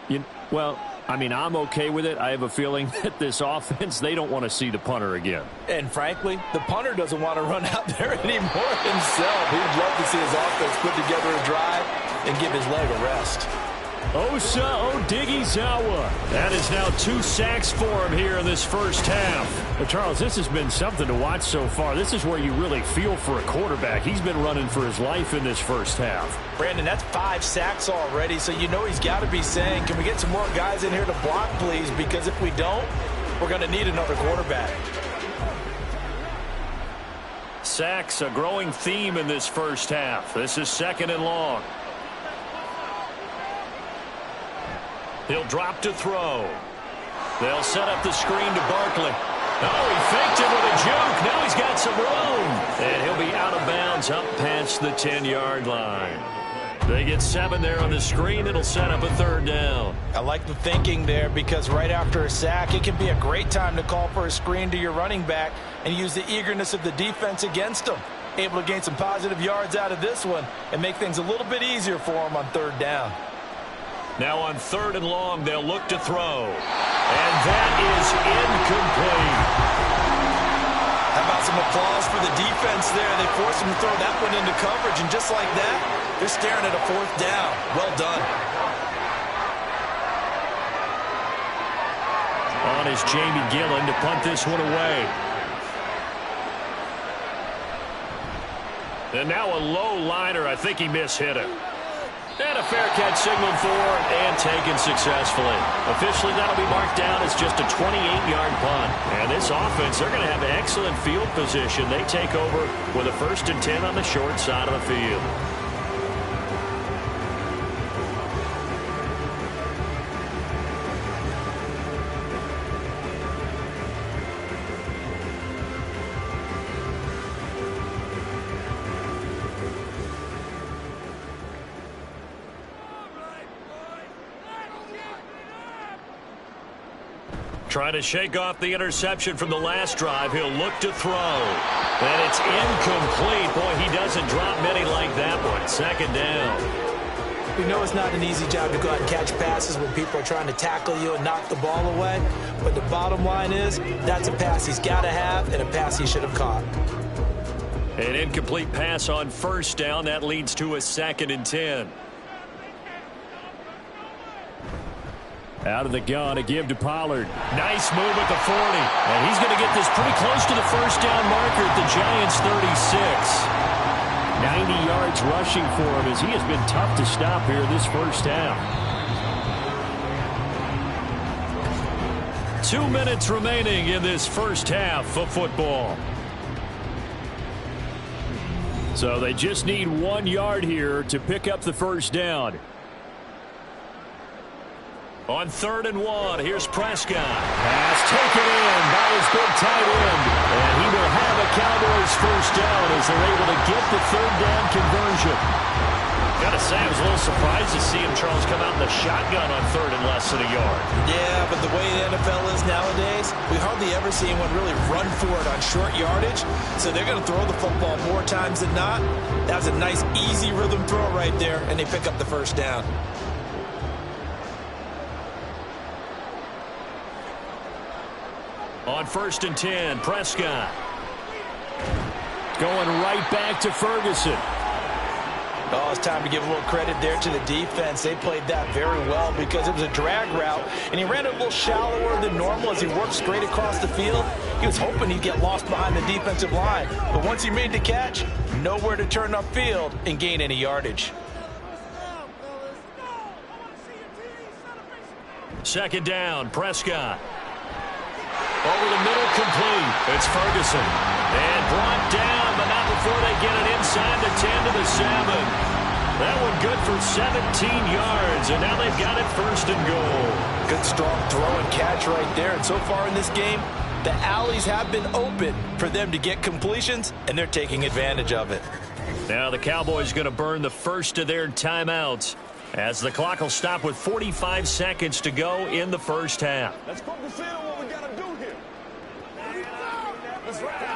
[SPEAKER 3] Well, I mean, I'm okay with it. I have a feeling that this offense, they don't want to see the punter again.
[SPEAKER 5] And frankly, the punter doesn't want to run out there anymore himself. He'd love to see his offense put together a drive and give his leg a rest.
[SPEAKER 3] Osa Odighizuwa. That is now 2 sacks for him here in this first half. But Charles, this has been something to watch so far. This is where you really feel for a quarterback. He's been running for his life in this first half.
[SPEAKER 4] Brandon, that's 5 sacks already, so you know he's got to be saying, can we get some more guys in here to block, please? Because if we don't, we're going to need another quarterback.
[SPEAKER 3] Sacks, a growing theme in this first half. This is 2nd and long. He'll drop to throw. They'll set up the screen to Barkley. Oh, he faked it with a juke. Now he's got some room. And he'll be out of bounds up past the 10-yard line. They get 7 there on the screen. It'll set up a 3rd down.
[SPEAKER 4] I like the thinking there because right after a sack, it can be a great time to call for a screen to your running back and use the eagerness of the defense against them. Able to gain some positive yards out of this one and make things a little bit easier for them on 3rd down.
[SPEAKER 3] Now on 3rd and long, they'll look to throw. And that is incomplete.
[SPEAKER 4] How about some applause for the defense there? They forced him to throw that one into coverage, and just like that, they're staring at a 4th down. Well done.
[SPEAKER 3] On is Jamie Gillen to punt this one away. And now a low liner. I think he mishit it. And a fair catch signaled for and taken successfully. Officially, that'll be marked down as just a 28-yard punt. And this offense, they're going to have excellent field position. They take over with a 1st and 10 on the short side of the field. Trying to shake off the interception from the last drive. He'll look to throw. And it's incomplete. Boy, he doesn't drop many like that one. 2nd down.
[SPEAKER 4] We know it's not an easy job to go out and catch passes when people are trying to tackle you and knock the ball away. But the bottom line is, that's a pass he's got to have and a pass he should have caught.
[SPEAKER 3] An incomplete pass on 1st down. That leads to a 2nd and 10. Out of the gun, a give to Pollard. Nice move at the 40. And he's going to get this pretty close to the 1st down marker at the Giants' 36. 90 yards rushing for him as he has been tough to stop here this 1st half. 2 minutes remaining in this 1st half of football. So they just need 1 yard here to pick up the 1st down. On 3rd and 1, here's Prescott. Pass taken in by his big tight end. And he will have a Cowboys 1st down as they're able to get the 3rd down conversion. Gotta say, I was a little surprised to see him, Charles, come out in the shotgun on 3rd and less than a yard.
[SPEAKER 4] Yeah, but the way the NFL is nowadays, we hardly ever see anyone really run for it on short yardage. So they're going to throw the football more times than not. That was a nice, easy rhythm throw right there, and they pick up the 1st down.
[SPEAKER 3] On 1st and 10, Prescott. Going right back to Ferguson.
[SPEAKER 4] Oh, it's time to give a little credit there to the defense. They played that very well because it was a drag route, and he ran it a little shallower than normal as he worked straight across the field. He was hoping he'd get lost behind the defensive line, but once he made the catch, nowhere to turn upfield and gain any yardage.
[SPEAKER 3] 2nd down, Prescott. Over the middle, complete. It's Ferguson. And brought down, but not before they get it inside the 10 to the 7. That one good for 17 yards, and now they've got it 1st and goal.
[SPEAKER 4] Good, strong throw and catch right there. And so far in this game, the alleys have been open for them to get completions, and they're taking advantage of it.
[SPEAKER 3] Now the Cowboys going to burn the first of their timeouts as the clock will stop with 45 seconds to go in the 1st half.
[SPEAKER 1] Let's focus in on what we got to do here. Let's ride.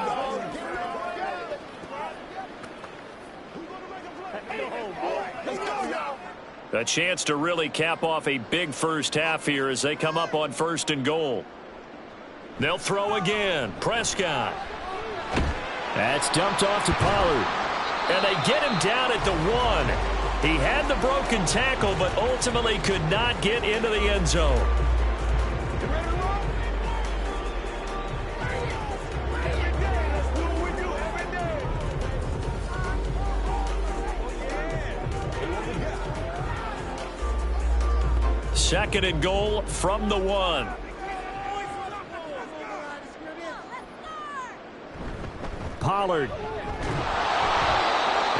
[SPEAKER 3] A chance to really cap off a big 1st half here as they come up on 1st and goal. They'll throw again. Prescott. That's dumped off to Pollard. And they get him down at the 1. He had the broken tackle, but ultimately could not get into the end zone. Second and goal from the 1. Pollard.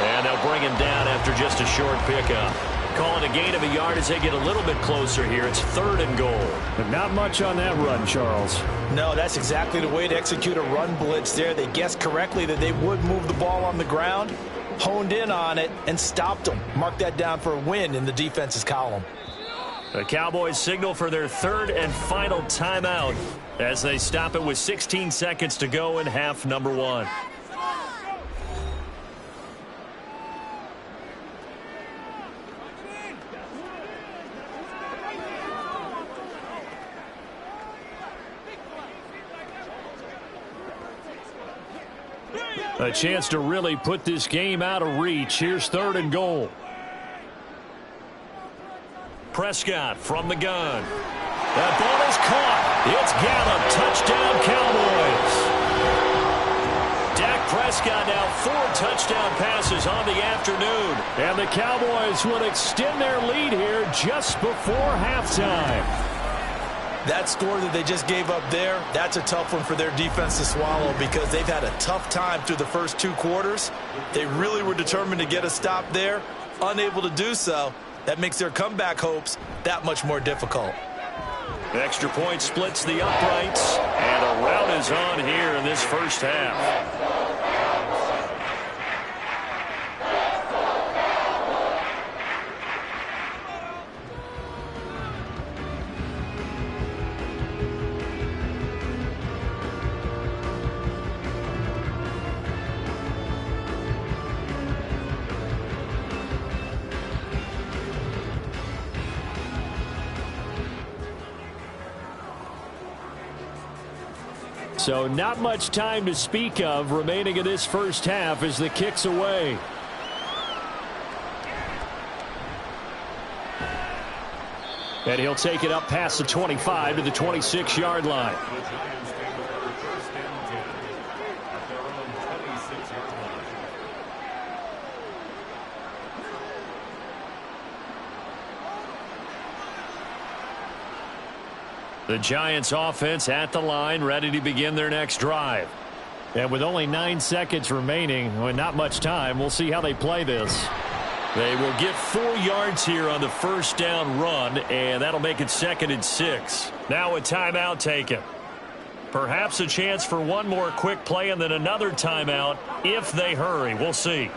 [SPEAKER 3] And they'll bring him down after just a short pickup. Calling a gain of a yard as they get a little bit closer here. It's 3rd and goal.
[SPEAKER 6] But not much on that run, Charles.
[SPEAKER 4] No, that's exactly the way to execute a run blitz there. They guessed correctly that they would move the ball on the ground, honed in on it, and stopped them. Mark that down for a win in the defense's column.
[SPEAKER 3] The Cowboys signal for their 3rd and final timeout as they stop it with 16 seconds to go in half number 1. A chance to really put this game out of reach. Here's 3rd and goal. Prescott from the gun. That ball is caught. It's Gallup. Touchdown, Cowboys. Dak Prescott now 4 touchdown passes on the afternoon.
[SPEAKER 6] And the Cowboys will extend their lead here just before halftime.
[SPEAKER 5] That score that they just gave up there, that's a tough one for their defense to swallow because they've had a tough time through the first 2 quarters. They really were determined to get a stop there, unable to do so. That makes their comeback hopes that much more difficult.
[SPEAKER 3] Extra point splits the uprights, and a rout is on here in this first half.
[SPEAKER 6] So not much time to speak of remaining in this first half as the kick's away. And he'll take it up past the 25 to the 26-yard line. The Giants offense at the line, ready to begin their next drive. And with only 9 seconds remaining, well, not much time, we'll see how they play this.
[SPEAKER 3] They will get 4 yards here on the first down run, and that'll make it 2nd and 6. Now a timeout taken. Perhaps a chance for one more quick play and then another timeout if they hurry. We'll see.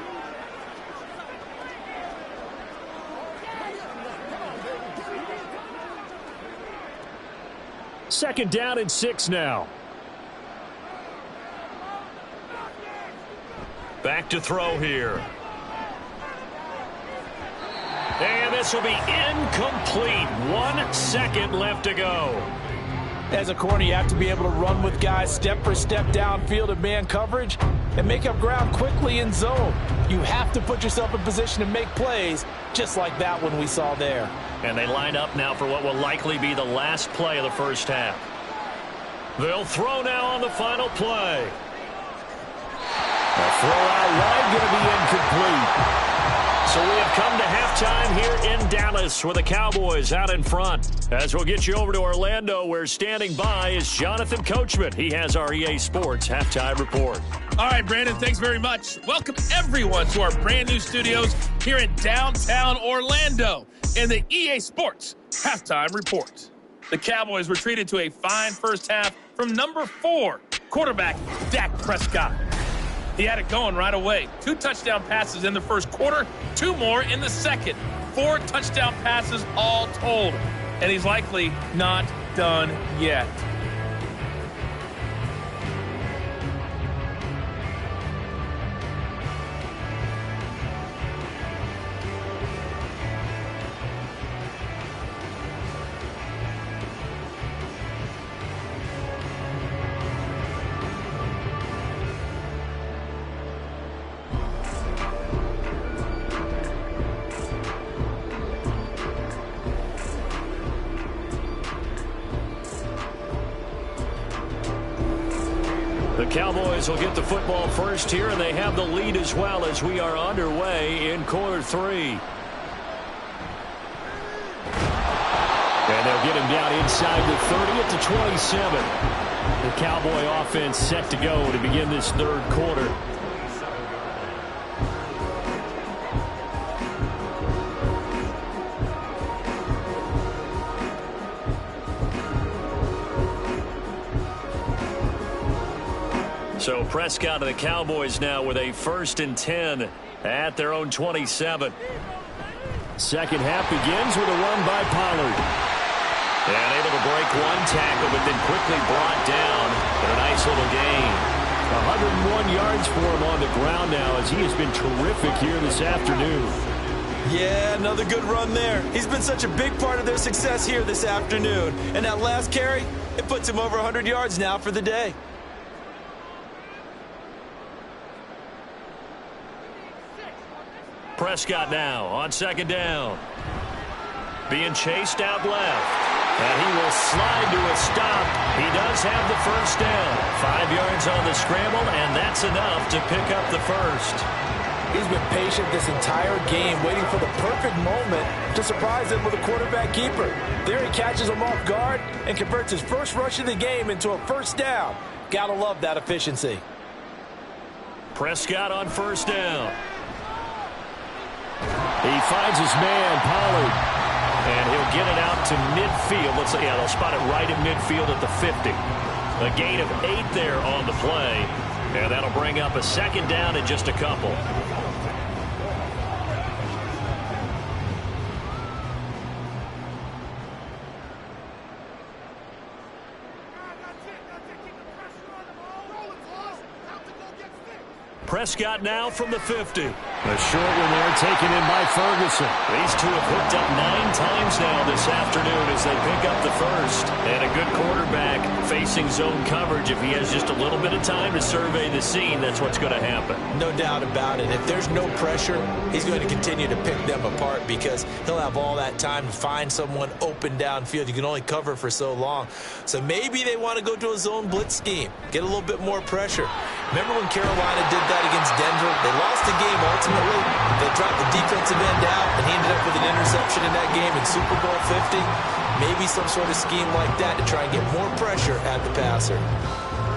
[SPEAKER 6] Second down and 6 now.
[SPEAKER 3] Back to throw here. And this will be incomplete. 1 second left to go.
[SPEAKER 5] As a corner, you have to be able to run with guys step for step downfield in man coverage and make up ground quickly in zone. You have to put yourself in position to make plays just like that one we saw there.
[SPEAKER 3] And they line up now for what will likely be the last play of the first half. They'll throw now on the final play.
[SPEAKER 6] The throw out wide going to be incomplete.
[SPEAKER 3] So we have come to halftime here in Dallas with the Cowboys out in front. As we'll get you over to Orlando, where standing by is Jonathan Coachman. He has our EA Sports halftime report.
[SPEAKER 7] All right, Brandon, thanks very much. Welcome everyone to our brand new studios here in downtown Orlando in the EA Sports halftime report. The Cowboys were treated to a fine first half from number 4, quarterback Dak Prescott. He had it going right away. 2 touchdown passes in the first quarter, 2 more in the second. 4 touchdown passes all told. And he's likely not done yet.
[SPEAKER 3] The Cowboys will get the football first here, and they have the lead as well as we are underway in quarter 3.
[SPEAKER 6] And they'll get him down inside the 30 at the 27. The Cowboy offense set to go to begin this third quarter.
[SPEAKER 3] So Prescott and the Cowboys now with a 1st and 10 at their own 27.
[SPEAKER 6] Second half begins with a run by Pollard.
[SPEAKER 3] And able to break 1 tackle, but then quickly brought down in a nice little gain.
[SPEAKER 6] 101 yards for him on the ground now as he has been terrific here this afternoon.
[SPEAKER 5] Yeah, another good run there. He's been such a big part of their success here this afternoon. And that last carry, it puts him over 100 yards now for the day.
[SPEAKER 3] Prescott now on 2nd down. Being chased out left. And he will slide to a stop. He does
[SPEAKER 6] does have the first down. 5 yards on the scramble, and that's enough to pick up the first.
[SPEAKER 5] He's been patient this entire game, waiting for the perfect moment to surprise him with a quarterback keeper. There he catches him off guard and converts his first rush of the game into a first down. Gotta love that efficiency.
[SPEAKER 6] Prescott on first down. He finds his man, Pollard, and he'll get it out to midfield. Let's say, yeah, they'll spot it right at midfield at the 50. A gain of 8 there on the play, and that'll bring up a second down in just a couple. Prescott now from the 50. A short one there taken in by Ferguson. These two have hooked up 9 times now this afternoon as they pick up the first. And a good quarterback facing zone coverage. If he has just a little bit of time to survey the scene, that's what's going to happen.
[SPEAKER 4] No doubt about it. If there's no pressure, he's going to continue to pick them apart because he'll have all that time to find someone open downfield. You can only cover for so long. So maybe they want to go to a zone blitz scheme, get a little bit more pressure. Remember when Carolina did that against Denver? They lost the game ultimately. They dropped the defensive end out, and he ended up with an interception in that game in Super Bowl 50. Maybe some sort of scheme like that to try and get more pressure at the passer.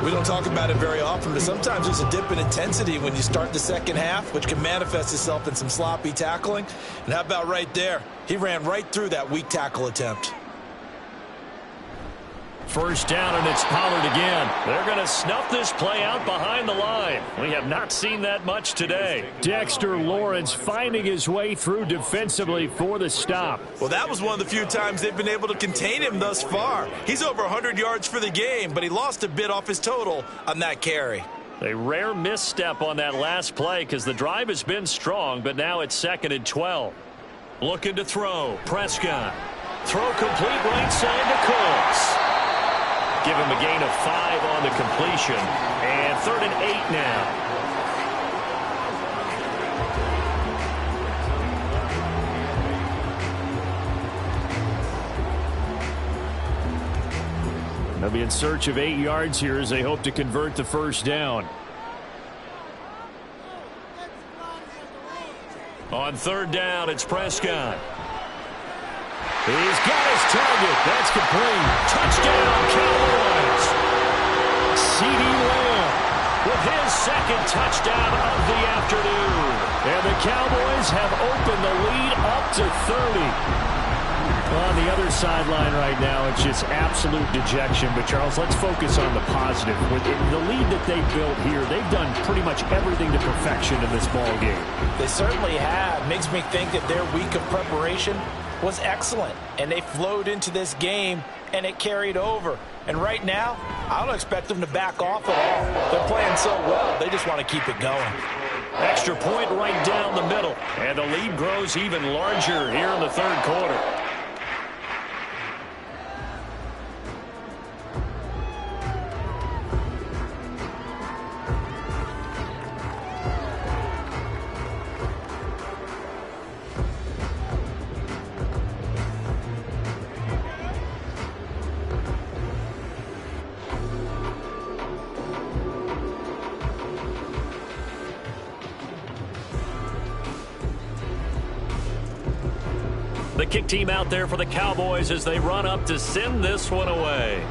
[SPEAKER 4] We don't talk about it very often, but sometimes there's a dip in intensity when you start the second half, which can manifest itself in some sloppy tackling. And how about right there? He ran right through that weak tackle attempt.
[SPEAKER 6] First down, and it's Pollard again. They're going to snuff this play out behind the line. We have not seen that much today. Dexter Lawrence finding his way through defensively for the stop.
[SPEAKER 4] Well, that was one of the few times they've been able to contain him thus far. He's over 100 yards for the game, but he lost a bit off his total on that carry.
[SPEAKER 6] A rare misstep on that last play because the drive has been strong, but now it's 2nd and 12. Looking to throw. Prescott. Throw complete right side to Cooks. Give him a gain of 5 on the completion. And 3rd and 8 now. They'll be in search of 8 yards here as they hope to convert the first down. On 3rd down, it's Prescott. He's got his target. That's complete. Touchdown, Cowboys. CeeDee Lamb with his 2nd touchdown of the afternoon. And the Cowboys have opened the lead up to 30. On the other sideline right now, it's just absolute dejection. But, Charles, let's focus on the positive. With the lead that they built here, they've done pretty much everything to perfection in this ball game.
[SPEAKER 5] They certainly have. Makes me think that their week of preparation was excellent, and they flowed into this game, and it carried over. And right now, I don't expect them to back off at all. They're playing so well, they just want to keep it going.
[SPEAKER 6] Extra point right down the middle, and the lead grows even larger here in the 3rd quarter. The kick team out there for the Cowboys as they run up to send this one away.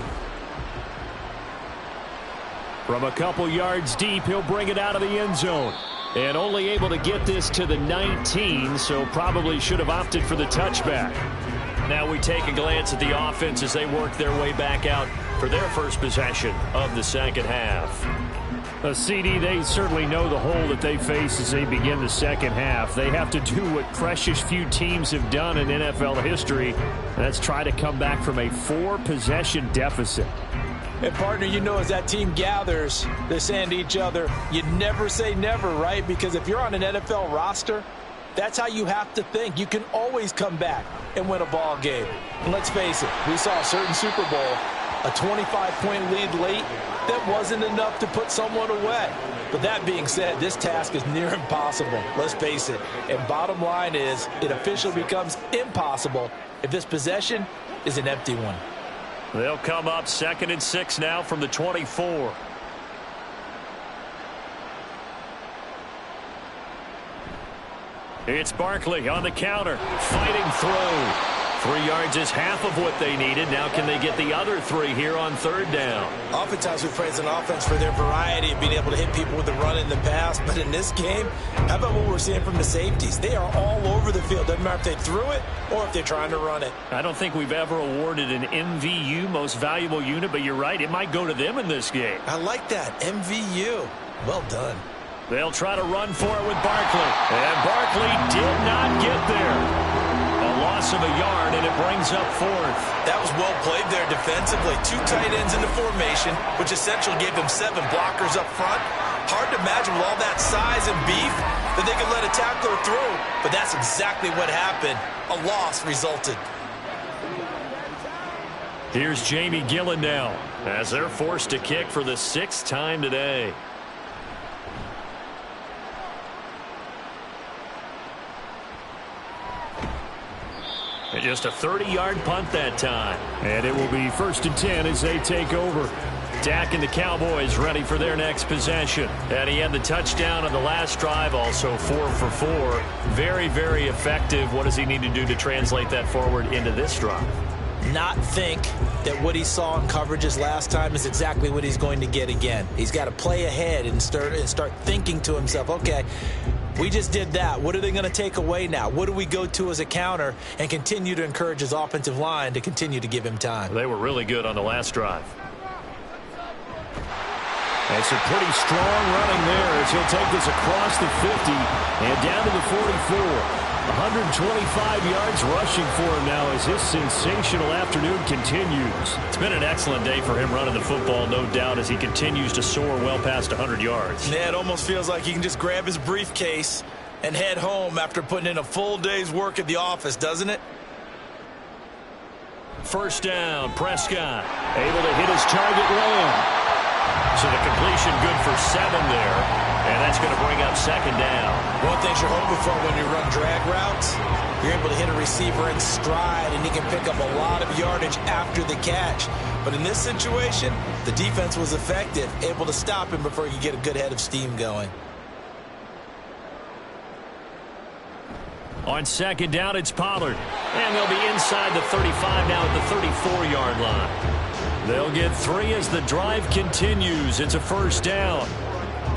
[SPEAKER 6] From a couple yards deep, he'll bring it out of the end zone. And only able to get this to the 19, so probably should have opted for the touchback. Now we take a glance at the offense as they work their way back out for their first possession of the 2nd half. CD, they certainly know the hole that they face as they begin the 2nd half. They have to do what precious few teams have done in NFL history, and that's try to come back from a 4-possession deficit.
[SPEAKER 5] And, partner, you know, as that team gathers, they're saying to each other, you never say never, right? Because if you're on an NFL roster, that's how you have to think. You can always come back and win a ball game. And let's face it, we saw a certain Super Bowl, a 25-point lead late, that wasn't enough to put someone away. But that being said, this task is near impossible. Let's face it. And bottom line is, it officially becomes impossible if this possession is an empty one.
[SPEAKER 3] They'll come up 2nd and 6 now from the 24. It's Barkley on the counter, fighting through. 3 yards is half of what they needed. Now can they get the other 3 here on 3rd down?
[SPEAKER 5] Oftentimes we praise an offense for their variety of being able to hit people with the run in the pass. But in this game, how about what we're seeing from the safeties? They are all over the field. Doesn't matter if they threw it or if they're trying to run it.
[SPEAKER 3] I don't think we've ever awarded an MVU, most valuable unit, but you're right. It might go to them in this game.
[SPEAKER 5] I like that. MVU. Well done.
[SPEAKER 3] They'll try to run for it with Barkley. And Barkley did not get there. A loss of a yard, and it brings up 4th.
[SPEAKER 5] That was well played there defensively. 2 tight ends in the formation, which essentially gave them 7 blockers up front. Hard to imagine with all that size and beef that they could let a tackler through. But that's exactly what happened. A loss resulted.
[SPEAKER 3] Here's Jamie Gillen now, as they're forced to kick for the 6th time today. And just a 30-yard punt that time. And it will be 1st and 10 as they take over. Dak and the Cowboys ready for their next possession. And he had the touchdown on the last drive, also 4 for 4. Very, very effective. What does he need to do to translate that forward into this drive?
[SPEAKER 5] Not think that what he saw in coverages last time is exactly what he's going to get again. He's got to play ahead and start thinking to himself, okay, we just did that. What are they going to take away now? What do we go to as a counter? And continue to encourage his offensive line to continue to give him time.
[SPEAKER 3] They were really good on the last drive. It's a pretty strong running there as he'll take this across the 50 and down to the 44. 125 yards rushing for him now as his sensational afternoon continues. It's been an excellent day for him running the football, no doubt, as he continues to soar well past 100 yards.
[SPEAKER 5] Yeah, it almost feels like he can just grab his briefcase and head home after putting in a full day's work at the office, doesn't it?
[SPEAKER 3] 1st down, Prescott able to hit his target Lamb. So the completion good for 7 there, and that's going to bring up 2nd down.
[SPEAKER 5] One thing you're hoping for when you run drag routes, you're able to hit a receiver in stride, and he can pick up a lot of yardage after the catch. But in this situation, the defense was effective, able to stop him before he could get a good head of steam going.
[SPEAKER 3] On 2nd down, it's Pollard. And they'll be inside the 35 now at the 34-yard line. They'll get 3 as the drive continues. It's a 1st down.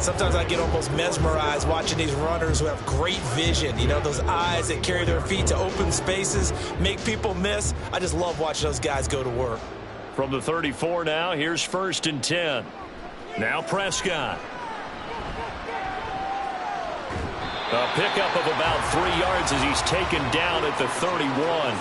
[SPEAKER 5] Sometimes I get almost mesmerized watching these runners who have great vision. You know, those eyes that carry their feet to open spaces, make people miss. I just love watching those guys go to work.
[SPEAKER 3] From the 34 now, here's 1st and 10. Now Prescott. A pickup of about 3 yards as he's taken down at the 31.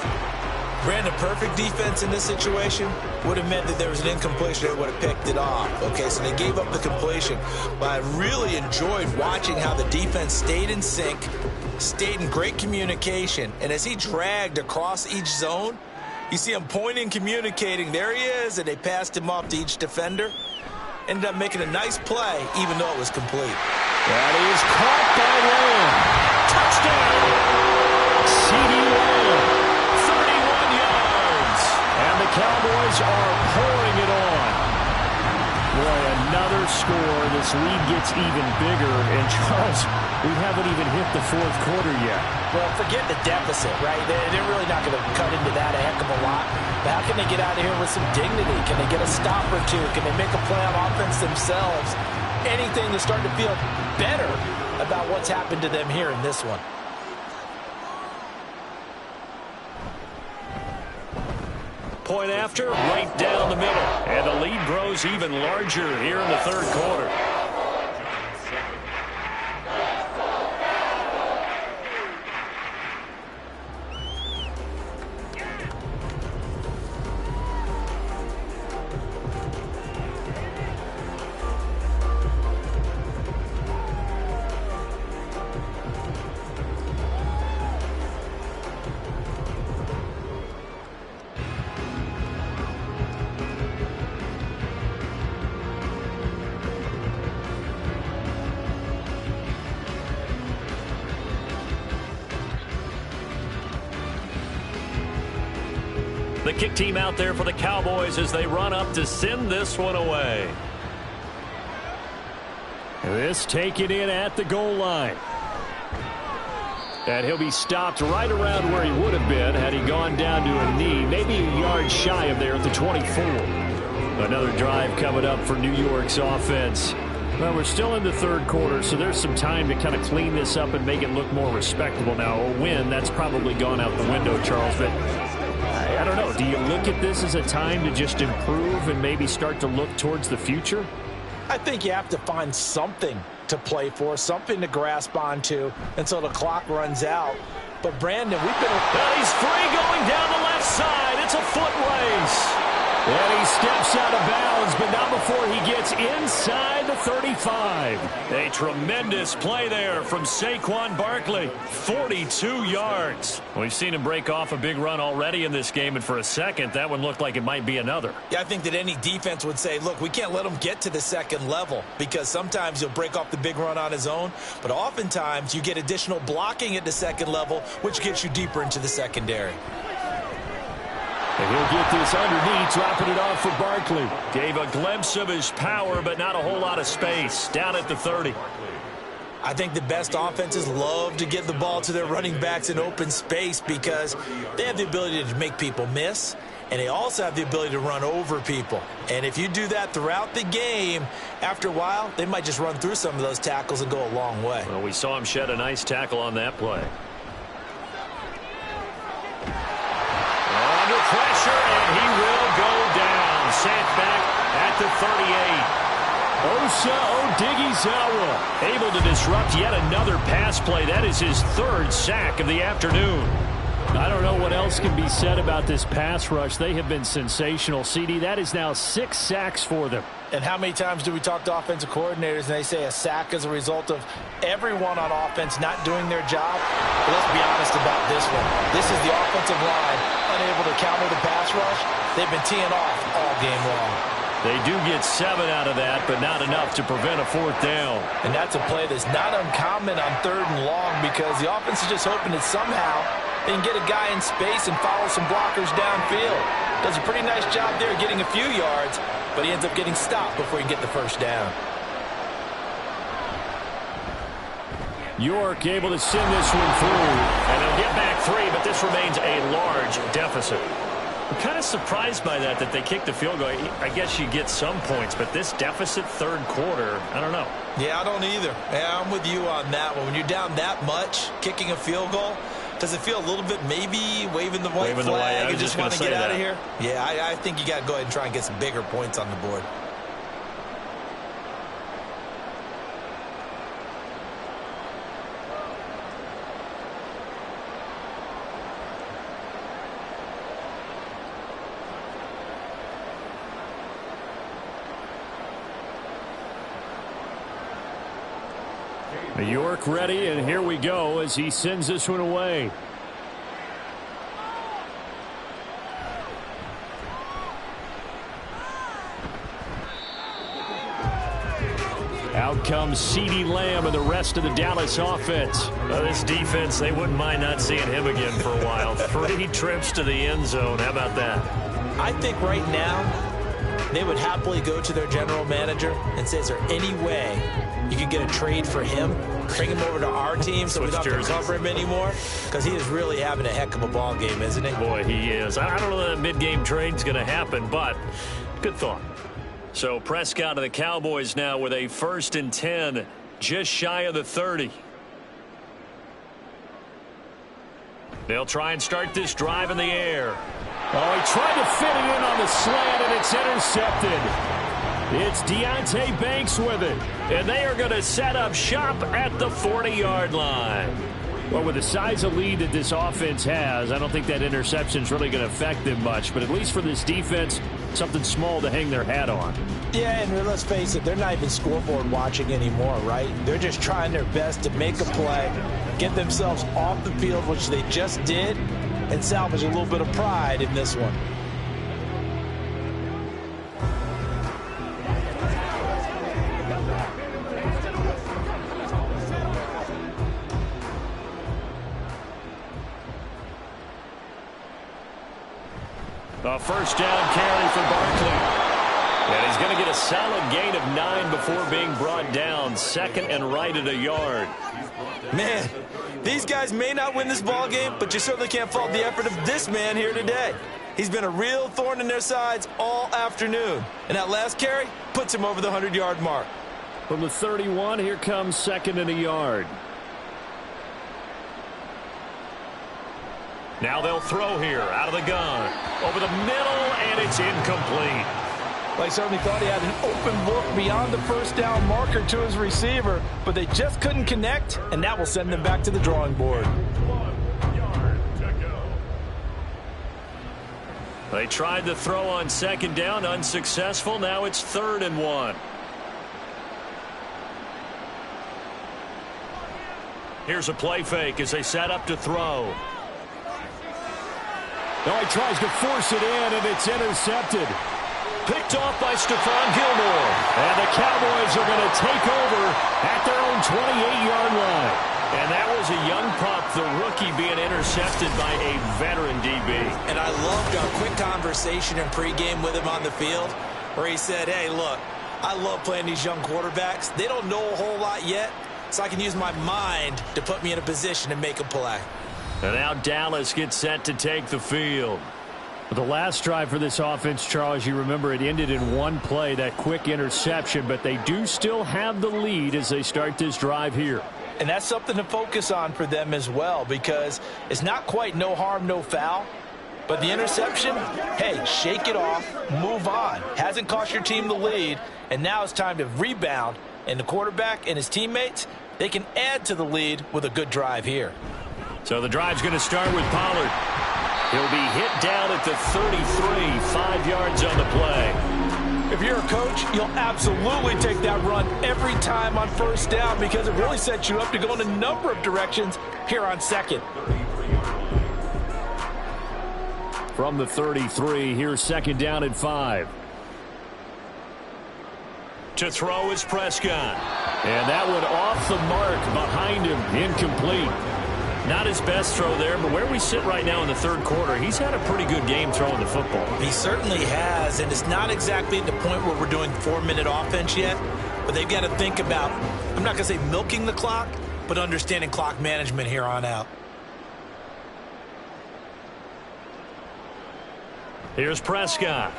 [SPEAKER 5] Brandon, perfect defense in this situation would have meant that there was an incompletion that would have picked it off. Okay, so they gave up the completion. But I really enjoyed watching how the defense stayed in sync, stayed in great communication, and as he dragged across each zone, you see him pointing, communicating. There he is, and they passed him off to each defender. Ended up making a nice play, even though it was complete.
[SPEAKER 3] That is caught by Lamb. Touchdown! CeeDee Lamb. And the Cowboys are pouring it on. Boy, another score. This lead gets even bigger. And, Charles, we haven't even hit the 4th quarter yet.
[SPEAKER 5] Well, forget the deficit, right? They're really not going to cut into that a heck of a lot. But how can they get out of here with some dignity? Can they get a stop or two? Can they make a play on offense themselves? Anything to start to feel better about what's happened to them here in this one.
[SPEAKER 3] Point after, right down the middle. And the lead grows even larger here in the 3rd quarter. The kick team out there for the Cowboys as they run up to send this one away. This taken in at the goal line. And he'll be stopped right around where he would have been had he gone down to a knee, maybe a yard shy of there at the 24. Another drive coming up for New York's offense. Well, we're still in the third quarter, so there's some time to kind of clean this up and make it look more respectable. Now, a win, that's probably gone out the window, Charles, but I don't know. Do you look at this as a time to just improve and maybe start to look towards the future?
[SPEAKER 5] I think you have to find something to play for, something to grasp onto until the clock runs out. But, Brandon, we've been...
[SPEAKER 3] Well, he's free going down the left side. It's a foot race. And he steps out of bounds, but not before he gets inside the 35. A tremendous play there from Saquon Barkley. 42 yards. We've seen him break off a big run already in this game, and for a second, that one looked like it might be another.
[SPEAKER 4] Yeah, I think that any defense would say, look, we can't let him get to the second level because sometimes he'll break off the big run on his own, but oftentimes you get additional blocking at the second level, which gets you deeper into the secondary.
[SPEAKER 3] And he'll get this underneath, dropping it off for Barkley. Gave a glimpse of his power, but not a whole lot of space. Down at the 30.
[SPEAKER 4] I think the best offenses love to get the ball to their running backs in open space because they have the ability to make people miss, and they also have the ability to run over people. And if you do that throughout the game, after a while, they might just run through some of those tackles and go a long way.
[SPEAKER 3] Well, we saw him shed a nice tackle on that play. Under pressure, and he will go down. Sent back at the 38. Osa Odighizuwa able to disrupt yet another pass play. That is his third sack of the afternoon. I don't know what else can be said about this pass rush. They have been sensational. CD, that is now 6 sacks for them.
[SPEAKER 5] And how many times do we talk to offensive coordinators and they say a sack is a result of everyone on offense not doing their job? But let's be honest about this one. This is the offensive line unable to counter the pass rush. They've been teeing off all game long.
[SPEAKER 3] They do get 7 out of that, but not enough to prevent a 4th down.
[SPEAKER 5] And that's a play that's not uncommon on 3rd and long because the offense is just hoping that somehow they can get a guy in space and follow some blockers downfield. Does a pretty nice job there getting a few yards, but he ends up getting stopped before he can get the first down.
[SPEAKER 3] York able to send this one through. And they'll get back 3, but this remains a large deficit. I'm kind of surprised by that they kicked the field goal. I guess you get some points, but this deficit 3rd quarter, I don't know.
[SPEAKER 4] Yeah, I don't either. Yeah, I'm with you on that one. When you're down that much, kicking a field goal, does it feel a little bit maybe waving the white flag and just want to get out of here? Yeah, I think you got to go ahead and try and get some bigger points on the board.
[SPEAKER 3] York ready, and here we go as he sends this one away. Out comes CeeDee Lamb and the rest of the Dallas offense. This defense, they wouldn't mind not seeing him again for a while. 3 trips to the end zone. How about that?
[SPEAKER 4] I think right now they would happily go to their general manager and say, is there any way you can get a trade for him, bring him over to our team so we don't have to cover him anymore? Because he is really having a heck of a ball game, isn't he?
[SPEAKER 3] Boy, he is. I don't know that mid-game trade's going to happen, but good thought. So Prescott of the Cowboys now with a 1st and 10, just shy of the 30. They'll try and start this drive in the air. Oh, he tried to fit it in on the slant, and it's intercepted. It's Deonte Banks with it, and they are going to set up shop at the 40-yard line. Well, with the size of lead that this offense has, I don't think that interception is really going to affect them much, but at least for this defense, something small to hang their hat on.
[SPEAKER 5] Yeah, and let's face it, they're not even scoreboard watching anymore, right? They're just trying their best to make a play, get themselves off the field, which they just did, and salvage a little bit of pride in this one.
[SPEAKER 3] A first down carry for Barkley. And he's going to get a solid gain of 9 before being brought down. Second and right at a yard.
[SPEAKER 4] Man, these guys may not win this ball game, but you certainly can't fault the effort of this man here today. He's been a real thorn in their sides all afternoon. And that last carry puts him over the 100-yard mark.
[SPEAKER 3] From the 31, here comes second and a yard. Now they'll throw here out of the gun. Over the middle, and it's incomplete.
[SPEAKER 5] Well, he certainly thought he had an open look beyond the first down marker to his receiver, but they just couldn't connect, and that will send them back to the drawing board.
[SPEAKER 3] They tried to throw on second down, unsuccessful. Now it's 3rd and 1. Here's a play fake as they set up to throw.
[SPEAKER 6] Now he tries to force it in, and it's intercepted.
[SPEAKER 3] Picked off by Stephon Gilmore.
[SPEAKER 6] And the Cowboys are going to take over at their own 28-yard line.
[SPEAKER 3] And that was a young pup, the rookie, being intercepted by a veteran DB.
[SPEAKER 4] And I loved our quick conversation in pregame with him on the field where he said, hey, look, I love playing these young quarterbacks. They don't know a whole lot yet, so I can use my mind to put me in a position to make a play.
[SPEAKER 3] And now Dallas gets set to take the field.
[SPEAKER 6] The last drive for this offense, Charles, you remember it ended in one play, that quick interception, but they do still have the lead as they start this drive here.
[SPEAKER 5] And that's something to focus on for them as well, because it's not quite no harm, no foul. But the interception, hey, shake it off, move on. Hasn't cost your team the lead, and now it's time to rebound. And the quarterback and his teammates, they can add to the lead with a good drive here.
[SPEAKER 3] So the drive's going to start with Pollard. He'll be hit down at the 33, 5 yards on the play.
[SPEAKER 5] If you're a coach, you'll absolutely take that run every time on first down because it really sets you up to go in a number of directions here on second.
[SPEAKER 6] From the 33, here's second down at 5.
[SPEAKER 3] To throw is Prescott.
[SPEAKER 6] And that one off the mark behind him, incomplete.
[SPEAKER 3] Not his best throw there, but where we sit right now in the third quarter, he's had a pretty good game throwing the football.
[SPEAKER 4] He certainly has, and it's not exactly at the point where we're doing 4-minute offense yet, but they've got to think about, I'm not going to say milking the clock, but understanding clock management here on out.
[SPEAKER 3] Here's Prescott.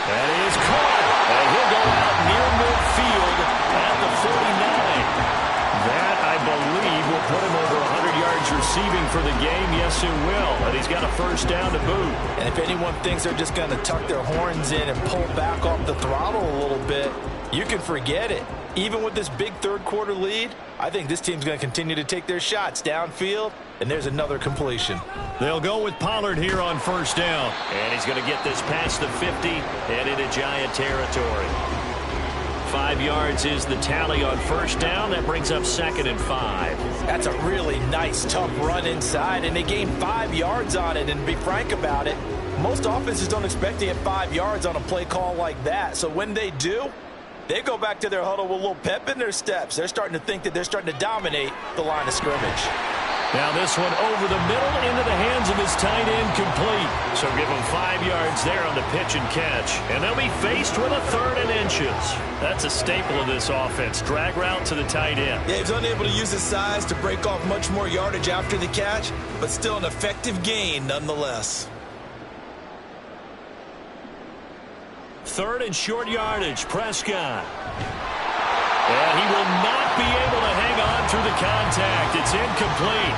[SPEAKER 3] That is caught, and he'll go out near midfield at the 49. That, I believe, will put him over 100 yards receiving for the game. Yes, it will. And he's got a first down to boot.
[SPEAKER 5] And if anyone thinks they're just going to tuck their horns in and pull back off the throttle a little bit, you can forget it. Even with this big third-quarter lead, I think this team's going to continue to take their shots downfield, and there's another completion.
[SPEAKER 3] They'll go with Pollard here on first down. And he's going to get this past the 50 and into Giant territory. 5 yards is the tally on first down. That brings up 2nd and 5.
[SPEAKER 5] That's a really nice, tough run inside, and they gained 5 yards on it. And to be frank about it, most offenses don't expect to get 5 yards on a play call like that. So when they do, they go back to their huddle with a little pep in their steps. They're starting to think that they're starting to dominate the line of scrimmage.
[SPEAKER 3] Now this one over the middle into the hands of his tight end, complete. So give him 5 yards there on the pitch and catch. And they'll be faced with a 3rd and inches. That's a staple of this offense. Drag route to the tight end.
[SPEAKER 4] Yeah, he's unable to use his size to break off much more yardage after the catch, but still an effective gain nonetheless.
[SPEAKER 3] 3rd and short yardage, Prescott. And he will not be able to hang on through the contact. It's incomplete.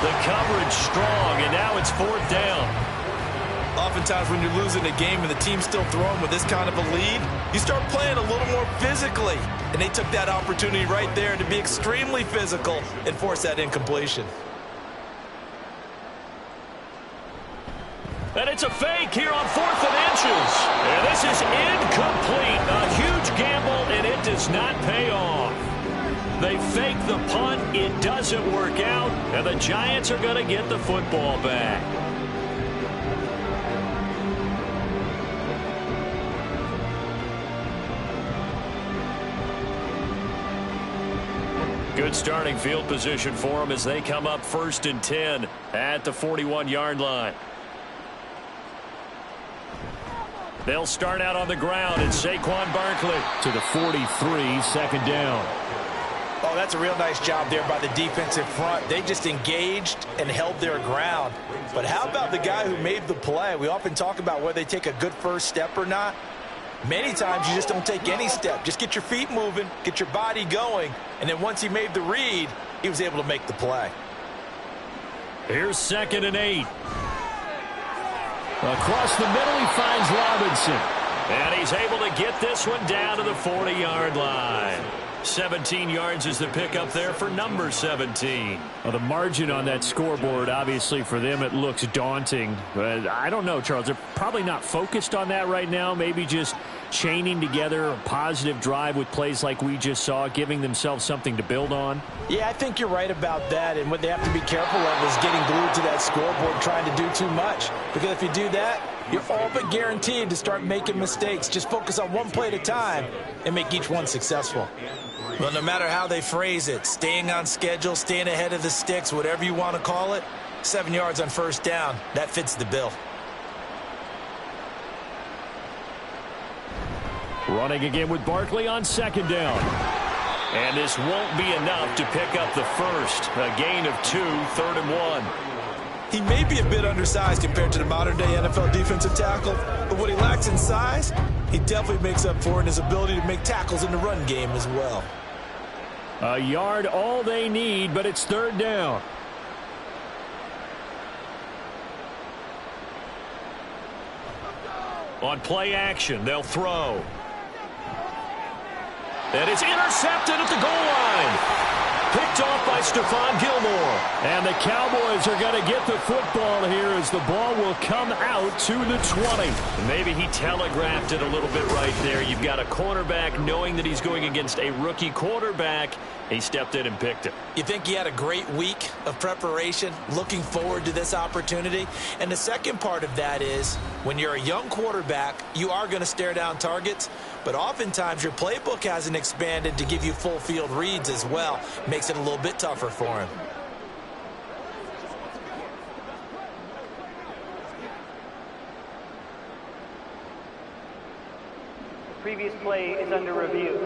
[SPEAKER 3] The coverage strong, and now it's 4th down.
[SPEAKER 4] Oftentimes when you're losing a game and the team's still throwing with this kind of a lead, you start playing a little more physically. And they took that opportunity right there to be extremely physical and force that incompletion.
[SPEAKER 3] And it's a fake here on 4th and inches. And this is incomplete. A huge gamble, and it does not pay off. They fake the punt. It doesn't work out. And the Giants are going to get the football back. Good starting field position for them as they come up 1st and 10 at the 41-yard line. They'll start out on the ground. It's Saquon Barkley to the 43, second down.
[SPEAKER 4] Oh, that's a real nice job there by the defensive front. They just engaged and held their ground. But how about the guy who made the play? We often talk about whether they take a good first step or not. Many times you just don't take any step. Just get your feet moving, get your body going, and then once he made the read, he was able to make the play.
[SPEAKER 3] Here's 2nd and 8. Across the middle, he finds Robinson. And he's able to get this one down to the 40-yard line. 17 yards is the pickup there for number 17.
[SPEAKER 6] Well, the margin on that scoreboard, obviously for them, it looks daunting. But I don't know, Charles. They're probably not focused on that right now. Maybe just chaining together a positive drive with plays like we just saw, giving themselves something to build on.
[SPEAKER 4] Yeah, I think you're right about that. And what they have to be careful of is getting glued to that scoreboard trying to do too much. Because if you do that, you're all but guaranteed to start making mistakes. Just focus on one play at a time and make each one successful. Well, no matter how they phrase it, staying on schedule, staying ahead of the sticks, whatever you want to call it, 7 yards on first down, that fits the bill.
[SPEAKER 3] Running again with Barkley on 2nd down. And this won't be enough to pick up the first. A gain of 2, 3rd and 1.
[SPEAKER 4] He may be a bit undersized compared to the modern-day NFL defensive tackle, but what he lacks in size, he definitely makes up for in his ability to make tackles in the run game as well.
[SPEAKER 3] A yard all they need, but it's 3rd down. On play action, they'll throw. And it's intercepted at the goal line. Picked off by Stephon Gilmore. And the Cowboys are going to get the football here as the ball will come out to the 20. Maybe he telegraphed it a little bit right there. You've got a cornerback knowing that he's going against a rookie quarterback. He stepped in and picked it.
[SPEAKER 4] You think he had a great week of preparation, looking forward to this opportunity? And the second part of that is, when you're a young quarterback, you are going to stare down targets, but oftentimes your playbook hasn't expanded to give you full field reads as well. Makes it a little bit tougher for him.
[SPEAKER 8] The previous play is under review.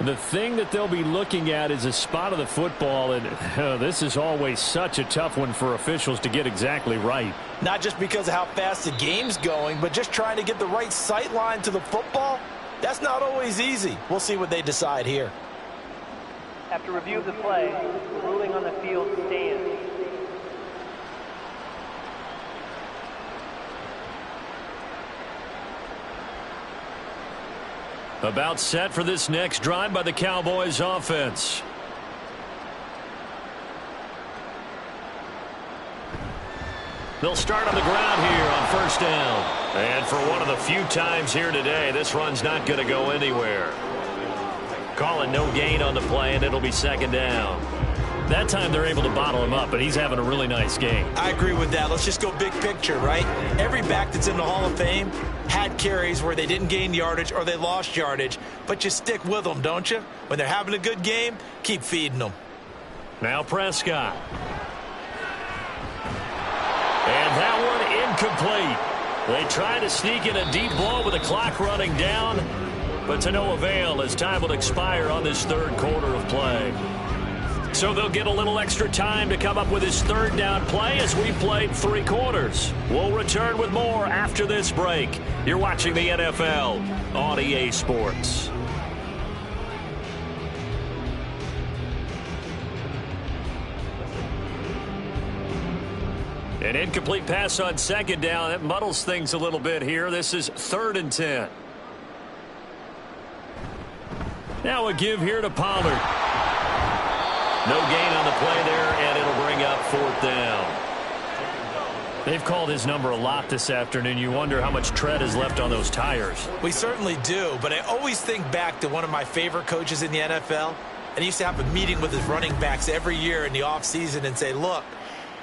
[SPEAKER 3] The thing that they'll be looking at is a spot of the football, and this is always such a tough one for officials to get exactly right.
[SPEAKER 4] Not just because of how fast the game's going, but just trying to get the right sight line to the football. That's not always easy. We'll see what they decide here.
[SPEAKER 8] After review of the play, the ruling on the field stands.
[SPEAKER 3] About set for this next drive by the Cowboys offense. They'll start on the ground here on first down. And for one of the few times here today, this run's not going to go anywhere. Calling no gain on the play, and it'll be 2nd down. That time they're able to bottle him up, but he's having a really nice game.
[SPEAKER 4] I agree with that. Let's just go big picture, right? Every back that's in the Hall of Fame had carries where they didn't gain yardage or they lost yardage, but you stick with them, don't you? When they're having a good game, keep feeding them.
[SPEAKER 3] Now Prescott. And that one incomplete. They try to sneak in a deep ball with the clock running down, but to no avail as time will expire on this 3rd quarter of play. So they'll get a little extra time to come up with his 3rd down play as we played 3 quarters. We'll return with more after this break. You're watching the NFL on EA Sports. An incomplete pass on 2nd down. That muddles things a little bit here. This is 3rd and 10. Now a give here to Pollard. No gain on the play there, and it'll bring up 4th down. They've called his number a lot this afternoon. You wonder how much tread is left on those tires.
[SPEAKER 4] We certainly do, but I always think back to one of my favorite coaches in the NFL, and he used to have a meeting with his running backs every year in the offseason and say, look,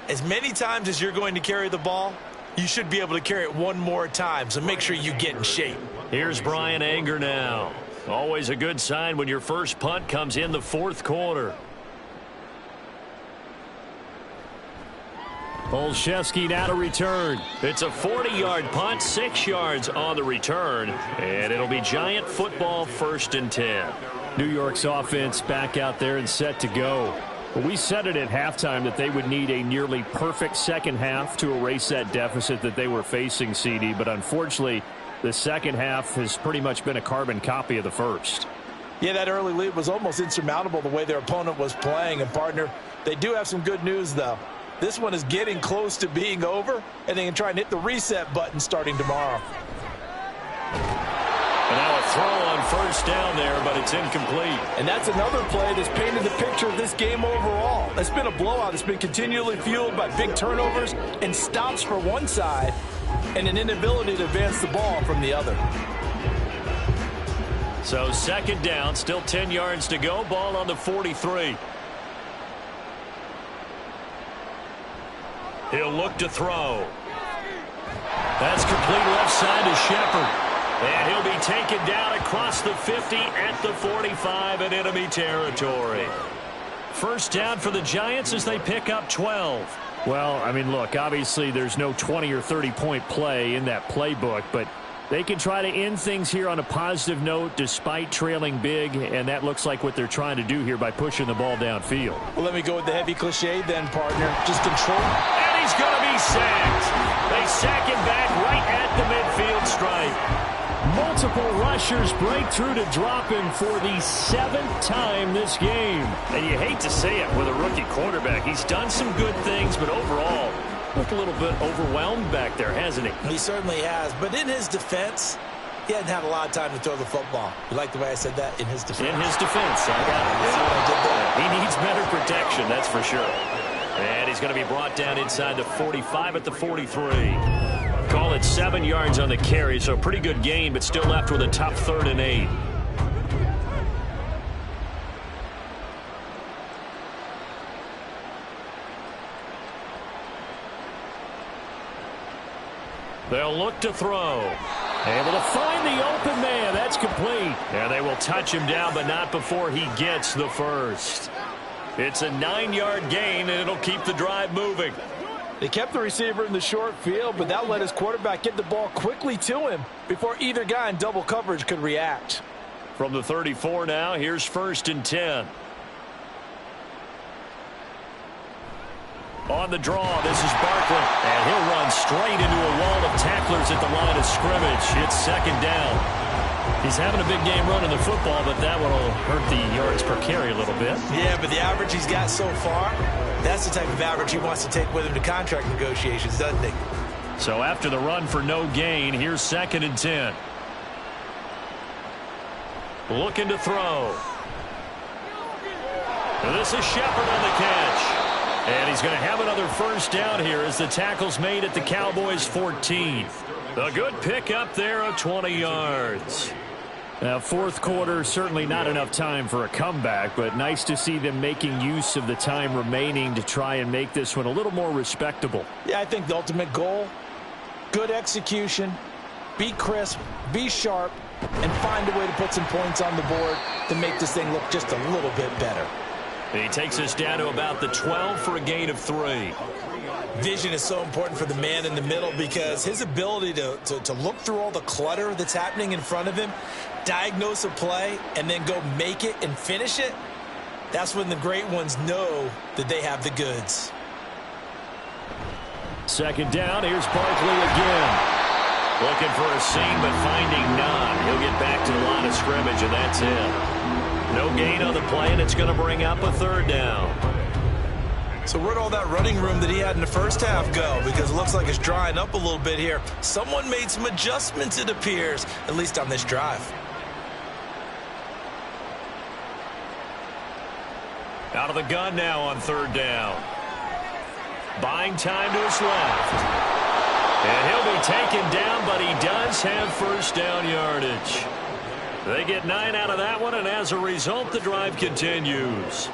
[SPEAKER 4] as many times as you're going to carry the ball, you should be able to carry it one more time, so make sure you get in shape.
[SPEAKER 3] Here's Brian Anger now. Always a good sign when your first punt comes in the 4th quarter. Olszewski now to return. It's a 40-yard punt, 6 yards on the return, and it'll be Giant football, 1st and 10. New York's offense back out there and set to go. Well, we said it at halftime that they would need a nearly perfect second half to erase that deficit that they were facing, CD, but unfortunately, the second half has pretty much been a carbon copy of the first.
[SPEAKER 5] Yeah, that early lead was almost insurmountable the way their opponent was playing. And, partner, they do have some good news, though. This one is getting close to being over, and they can try and hit the reset button starting tomorrow.
[SPEAKER 3] And now a throw on 1st down there, but it's incomplete.
[SPEAKER 5] And that's another play that's painted the picture of this game overall. It's been a blowout. It's been continually fueled by big turnovers and stops for one side and an inability to advance the ball from the other.
[SPEAKER 3] So 2nd down, still 10 yards to go. Ball on the 43. He'll look to throw. That's complete left side to Shepard. And he'll be taken down across the 50 at the 45 in enemy territory. 1st down for the Giants as they pick up 12. Well, I mean, look, obviously there's no 20 or 30-point play in that playbook, but they can try to end things here on a positive note despite trailing big, and that looks like what they're trying to do here by pushing the ball downfield.
[SPEAKER 5] Well, let me go with the heavy cliche then, partner. Just control.
[SPEAKER 3] And he's going to be sacked. They sack him back right at the midfield stripe. Multiple rushers break through to drop him for the 7th time this game. And you hate to say it with a rookie quarterback. He's done some good things, but overall, looked a little bit overwhelmed back there, hasn't he?
[SPEAKER 5] He certainly has. But in his defense, he hadn't had a lot of time to throw the football. You like the way I said that? In his defense.
[SPEAKER 3] In his defense. I got it.
[SPEAKER 5] See what I did there?
[SPEAKER 3] He needs better protection, that's for sure. And he's going to be brought down inside the 45 at the 43. Call it 7 yards on the carry, so a pretty good gain, but still left with a tough 3rd and 8. They'll look to throw. Able to find the open man. That's complete. And they will touch him down, but not before he gets the first. It's a 9-yard gain, and it'll keep the drive moving.
[SPEAKER 5] They kept the receiver in the short field, but that let his quarterback get the ball quickly to him before either guy in double coverage could react.
[SPEAKER 3] From the 34 now, here's 1st and 10. On the draw, this is Barkley. And he'll run straight into a wall of tacklers at the line of scrimmage. It's 2nd down. He's having a big game running the football, but that one will hurt the yards per carry a little bit.
[SPEAKER 5] Yeah, but the average he's got so far, that's the type of average he wants to take with him to contract negotiations, doesn't he?
[SPEAKER 3] So after the run for no gain, here's 2nd and 10. Looking to throw. This is Shepard on the catch. And he's going to have another 1st down here as the tackle's made at the Cowboys' 14. A good pickup there of 20 yards. Now, 4th quarter, certainly not enough time for a comeback, but nice to see them making use of the time remaining to try and make this one a little more respectable.
[SPEAKER 5] Yeah, I think the ultimate goal, good execution, be crisp, be sharp, and find a way to put some points on the board to make this thing look just a little bit better.
[SPEAKER 3] He takes us down to about the 12 for a gain of 3.
[SPEAKER 5] Vision is so important for the man in the middle because his ability to look through all the clutter that's happening in front of him, diagnose a play, and then go make it and finish it, that's when the great ones know that they have the goods.
[SPEAKER 3] 2nd down, here's Barkley again. Looking for a seam, but finding none. He'll get back to the line of scrimmage, and that's it. No gain on the play, and it's going to bring up a 3rd down.
[SPEAKER 5] So where'd all that running room that he had in the first half go? Because it looks like it's drying up a little bit here. Someone made some adjustments, it appears, at least on this drive.
[SPEAKER 3] Out of the gun now on 3rd down. Buying time to his left. And he'll be taken down, but he does have 1st down yardage. They get 9 out of that one, and as a result, the drive continues.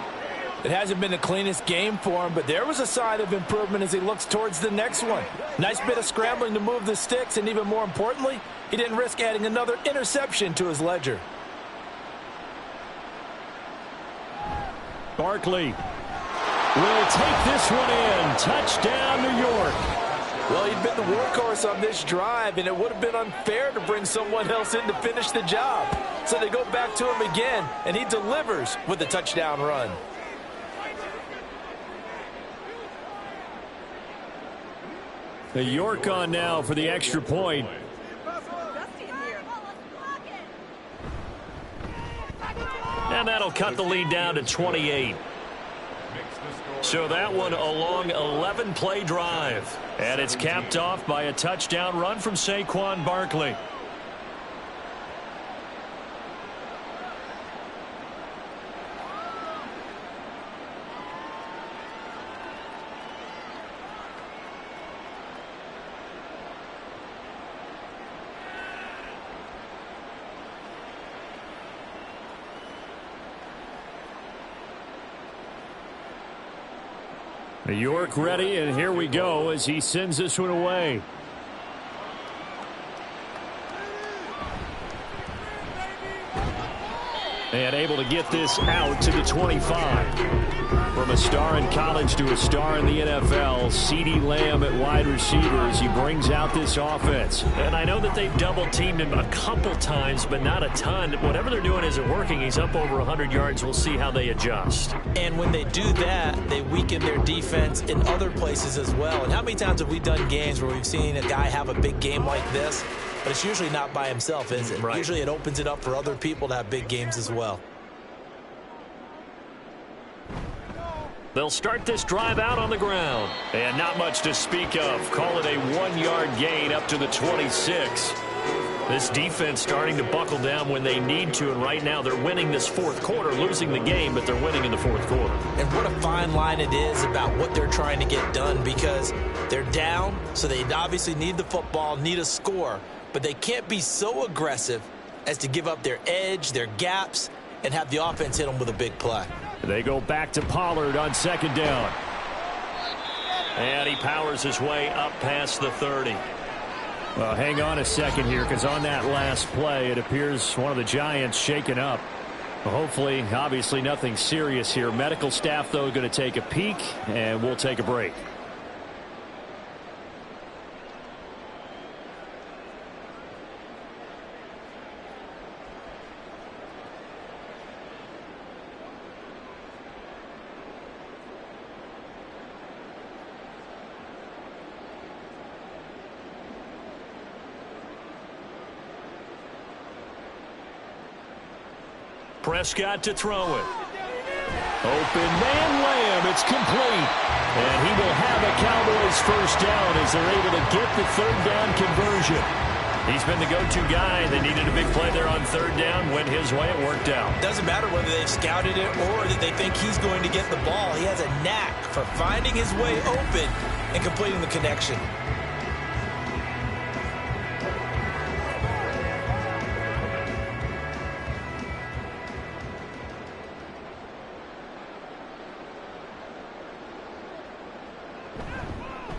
[SPEAKER 5] It hasn't been the cleanest game for him, but there was a sign of improvement as he looks towards the next one. Nice bit of scrambling to move the sticks, and even more importantly, he didn't risk adding another interception to his ledger.
[SPEAKER 3] Barkley will take this one in. Touchdown, New York.
[SPEAKER 5] Well, he'd been the workhorse on this drive, and it would have been unfair to bring someone else in to finish the job. So they go back to him again, and he delivers with a touchdown run.
[SPEAKER 3] The York on now for the extra point. And that'll cut the lead down to 28. So that one a long 11-play drive. And it's capped off by a touchdown run from Saquon Barkley. New York ready, and here we go as he sends this one away. And able to get this out to the 25. From a star in college to a star in the NFL, CeeDee Lamb at wide receiver as he brings out this offense.
[SPEAKER 6] And I know that they've double-teamed him a couple times, but not a ton. Whatever they're doing isn't working. He's up over 100 yards. We'll see how they adjust.
[SPEAKER 4] And when they do that, they weaken their defense in other places as well. And how many times have we done games where we've seen a guy have a big game like this? But it's usually not by himself, is it?
[SPEAKER 6] Right.
[SPEAKER 4] Usually it opens it up for other people to have big games as well.
[SPEAKER 6] They'll start this drive out on the ground.
[SPEAKER 3] And not much to speak of. Call it a 1-yard gain up to the 26.
[SPEAKER 6] This defense starting to buckle down when they need to, and right now they're winning this fourth quarter, losing the game, but they're winning in the fourth quarter.
[SPEAKER 4] And what a fine line it is about what they're trying to get done, because they're down, so they obviously need the football, need a score, but they can't be so aggressive as to give up their edge, their gaps, and have the offense hit them with a big play.
[SPEAKER 3] They go back to Pollard on second down.
[SPEAKER 6] And he powers his way up past the 30.
[SPEAKER 3] Well, hang on a second here, because on that last play, it appears one of the Giants shaken up. Well, hopefully, obviously, nothing serious here. Medical staff, though, going to take a peek, and we'll take a break.
[SPEAKER 6] Prescott to throw it.
[SPEAKER 3] Open man Lamb. It's complete. And he will have a Cowboys first down as they're able to get the third down conversion.
[SPEAKER 6] He's been the go-to guy. They needed a big play there on third down. Went his way. It worked out.
[SPEAKER 4] Doesn't matter whether they've scouted it or that they think he's going to get the ball. He has a knack for finding his way open and completing the connection.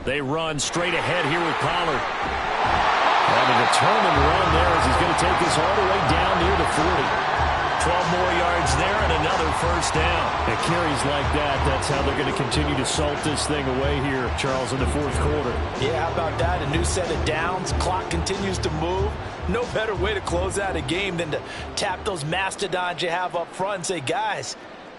[SPEAKER 3] They run straight ahead here with Pollard. And a determined run there as he's going to take this all the way down near the 40.
[SPEAKER 6] 12 more yards there and another first down.
[SPEAKER 3] It carries like that. That's how they're going to continue to salt this thing away here, Charles, in the fourth quarter.
[SPEAKER 5] Yeah, how about that? A new set of downs. Clock continues to move. No better way to close out a game than to tap those mastodons you have up front and say, guys,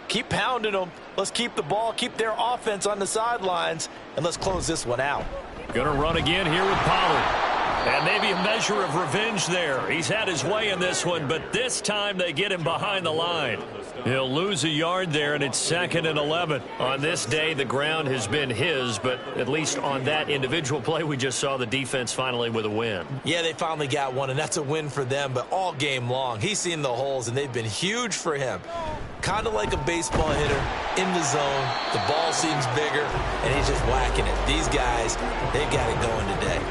[SPEAKER 5] keep pounding them. Let's keep the ball, keep their offense on the sidelines, and let's close this one out.
[SPEAKER 3] Going to run again here with Pollard.
[SPEAKER 6] And maybe a measure of revenge there. He's had his way in this one, but this time they get him behind the line.
[SPEAKER 3] He'll lose a yard there, and it's 2nd and 11.
[SPEAKER 6] On this day, the ground has been his, but at least on that individual play, we just saw the defense finally with a win.
[SPEAKER 4] Yeah, they finally got one, and that's a win for them, but all game long, he's seen the holes, and they've been huge for him. Kind of like a baseball hitter in the zone. The ball seems bigger, and he's just whacking it. These guys, they've got it going today.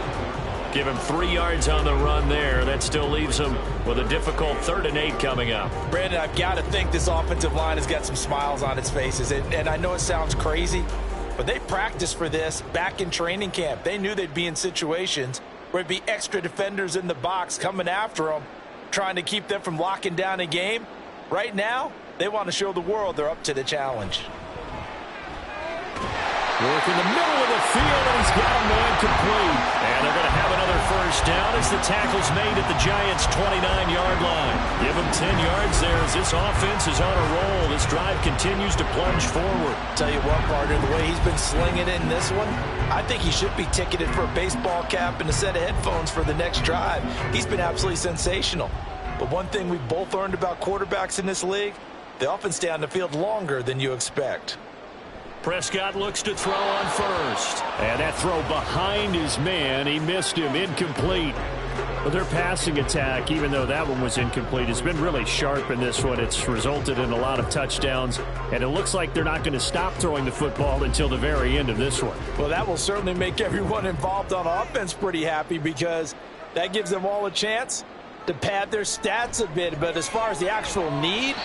[SPEAKER 3] Give him 3 yards on the run there. That still leaves him with a difficult 3rd and 8 coming up.
[SPEAKER 5] Brandon, I've got to think this offensive line has got some smiles on its faces. And I know it sounds crazy, but they practiced for this back in training camp. They knew they'd be in situations where it'd be extra defenders in the box coming after them, trying to keep them from locking down a game. Right now, they want to show the world they're up to the challenge.
[SPEAKER 3] Work in the middle of the field, and he's got a man complete. And they're going to have another first down as the tackle's made at the Giants' 29-yard line. Give them 10 yards there as this offense is on a roll. This drive continues to plunge forward.
[SPEAKER 5] Tell you what, partner, the way he's been slinging it in this one, I think he should be ticketed for a baseball cap and a set of headphones for the next drive. He's been absolutely sensational. But one thing we've both learned about quarterbacks in this league, they often stay on the field longer than you expect.
[SPEAKER 3] Prescott looks to throw on first. And that throw behind his man. He missed him. Incomplete. But their passing attack, even though that one was incomplete, has been really sharp in this one. It's resulted in a lot of touchdowns. And it looks like they're not going to stop throwing the football until the very end of this one.
[SPEAKER 5] Well, that will certainly make everyone involved on offense pretty happy because that gives them all a chance to pad their stats a bit. But as far as the actual need,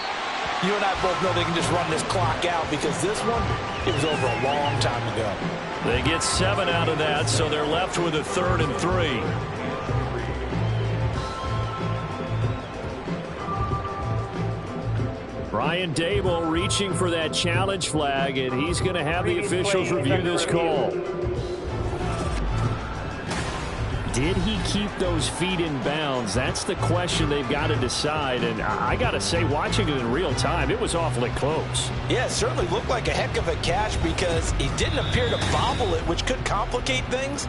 [SPEAKER 5] you and I both know they can just run this clock out because this one, it was over a long time ago.
[SPEAKER 3] They get 7 out of that, so they're left with a 3rd and 3. Brian Dable reaching for that challenge flag, and he's going to have the officials review this call. Did he keep those feet in bounds? That's the question they've got to decide. And I got to say, watching it in real time, it was awfully close.
[SPEAKER 5] Yeah, it certainly looked like a heck of a catch because he didn't appear to bobble it, which could complicate things.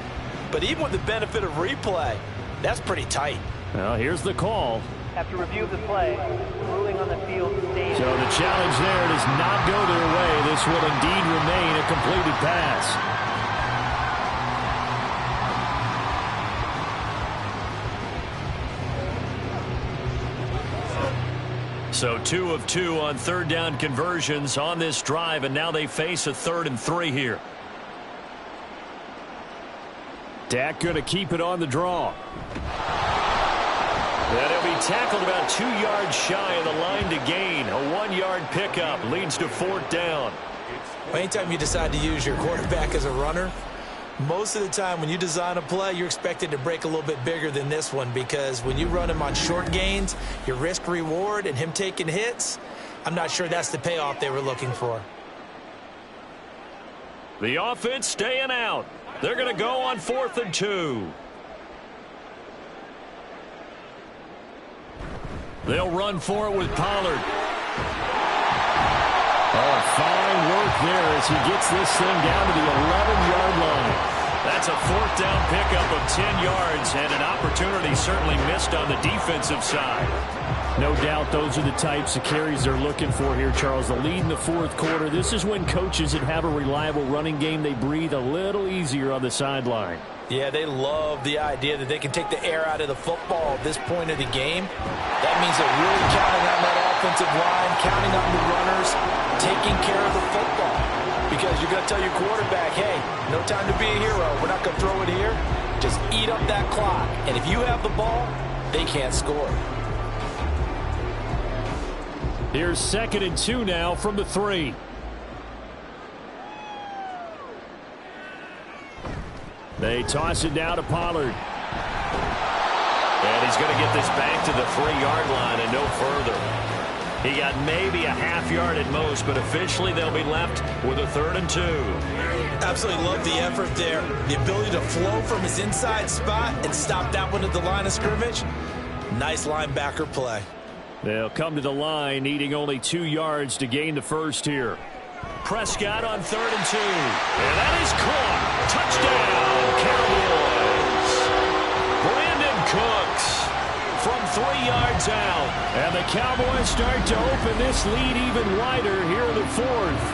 [SPEAKER 5] But even with the benefit of replay, that's pretty tight.
[SPEAKER 3] Well, here's the call.
[SPEAKER 8] After review of the play, ruling on the field stays.
[SPEAKER 3] So the challenge there does not go their way. This will indeed remain a completed pass. So 2 of 2 on 3rd down conversions on this drive, and now they face a 3rd and 3 here. Dak going to keep it on the draw. And he'll be tackled about 2 yards shy of the line to gain. A 1-yard pickup leads to 4th down.
[SPEAKER 5] Anytime you decide to use your quarterback as a runner, most of the time when you design a play, you're expected to break a little bit bigger than this one because when you run him on short gains, your risk reward and him taking hits, I'm not sure that's the payoff they were looking for.
[SPEAKER 3] The offense staying out. They're going to go on 4th and 2. They'll run for it with Pollard. Oh, fine work there as he gets this thing down to the 11-yard line. That's a 4th down pickup of 10 yards and an opportunity certainly missed on the defensive side. No doubt those are the types of carries they're looking for here, Charles. The lead in the 4th quarter. This is when coaches that have a reliable running game, they breathe a little easier on the sideline.
[SPEAKER 5] Yeah, they love the idea that they can take the air out of the football at this point of the game. That means they're really counting on that offensive line, counting on the runners, taking care of the football. Because you're going to tell your quarterback, hey, no time to be a hero. We're not going to throw it here. Just eat up that clock. And if you have the ball, they can't score.
[SPEAKER 3] Here's 2nd and 2 now from the 3. They toss it down to Pollard. And he's going to get this back to the 3-yard line and no further. He got maybe a half yard at most, but officially they'll be left with a 3rd and 2.
[SPEAKER 5] Absolutely love the effort there. The ability to flow from his inside spot and stop that one at the line of scrimmage. Nice linebacker play.
[SPEAKER 3] They'll come to the line, needing only 2 yards to gain the first here. Prescott on 3rd and 2. And that is caught. Touchdown, Cowboys. Brandon Cooks from 3 yards out. And the Cowboys start to open this lead even wider here in the 4th.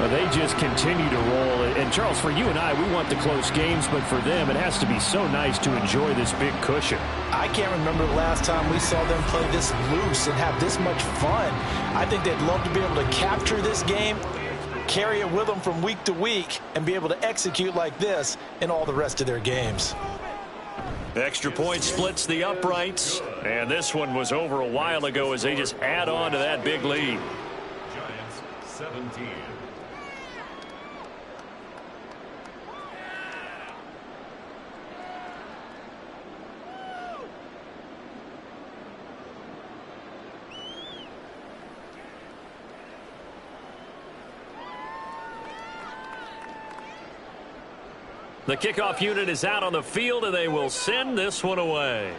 [SPEAKER 3] Well, they just continue to roll. And, Charles, for you and I, we want the close games, but for them, it has to be so nice to enjoy this big cushion.
[SPEAKER 5] I can't remember the last time we saw them play this loose and have this much fun. I think they'd love to be able to capture this game, carry it with them from week to week, and be able to execute like this in all the rest of their games.
[SPEAKER 3] Extra point splits the uprights, and this one was over a while ago as they just add on to that big lead.
[SPEAKER 9] Giants 17.
[SPEAKER 3] The kickoff unit is out on the field, and they will send this one away.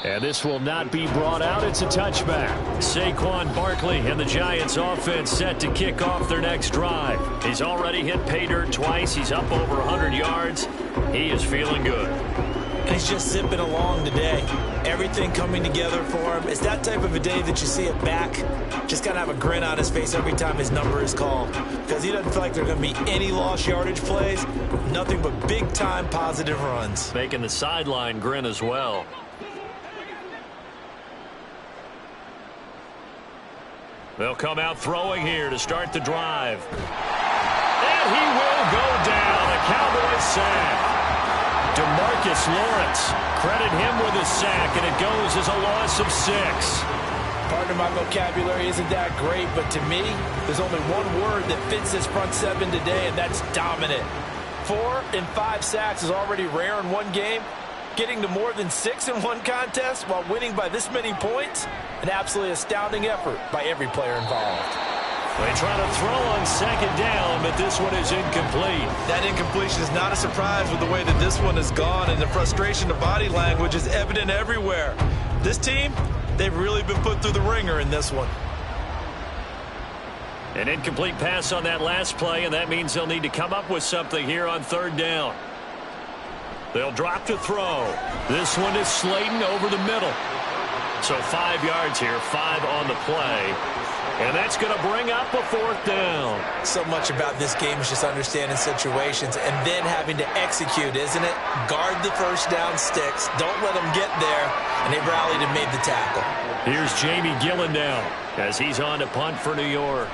[SPEAKER 3] And this will not be brought out. It's a touchback. Saquon Barkley and the Giants offense set to kick off their next drive. He's already hit pay dirt twice. He's up over 100 yards. He is feeling good.
[SPEAKER 4] And he's just zipping along today. Everything coming together for him. It's that type of a day that you see a back just kind of have a grin on his face every time his number is called. Because he doesn't feel like there are going to be any lost yardage plays. Nothing but big-time positive runs.
[SPEAKER 3] Making the sideline grin as well. They'll come out throwing here to start the drive. And he will go down. A Cowboys sack. DeMarcus Lawrence, credit him with a sack, and it goes as a loss of 6.
[SPEAKER 4] Pardon my vocabulary isn't that great, but to me, there's only one word that fits this front seven today, and that's dominant. 4 and 5 sacks is already rare in one game. Getting to more than 6 in one contest while winning by this many points, an absolutely astounding effort by every player involved.
[SPEAKER 3] They try to throw on second down, but this one is incomplete.
[SPEAKER 5] That incompletion is not a surprise with the way that this one has gone, and the frustration of body language is evident everywhere. This team, they've really been put through the ringer in this one.
[SPEAKER 3] An incomplete pass on that last play, and that means they'll need to come up with something here on third down. They'll drop to throw. This one is Slayton over the middle. So 5 yards here, 5 on the play. And that's going to bring up a fourth down.
[SPEAKER 4] So much about this game is just understanding situations and then having to execute, isn't it? Guard the first down sticks. Don't let them get there. And they rallied and made the tackle.
[SPEAKER 3] Here's Jamie Gillen now as he's on to punt for New York.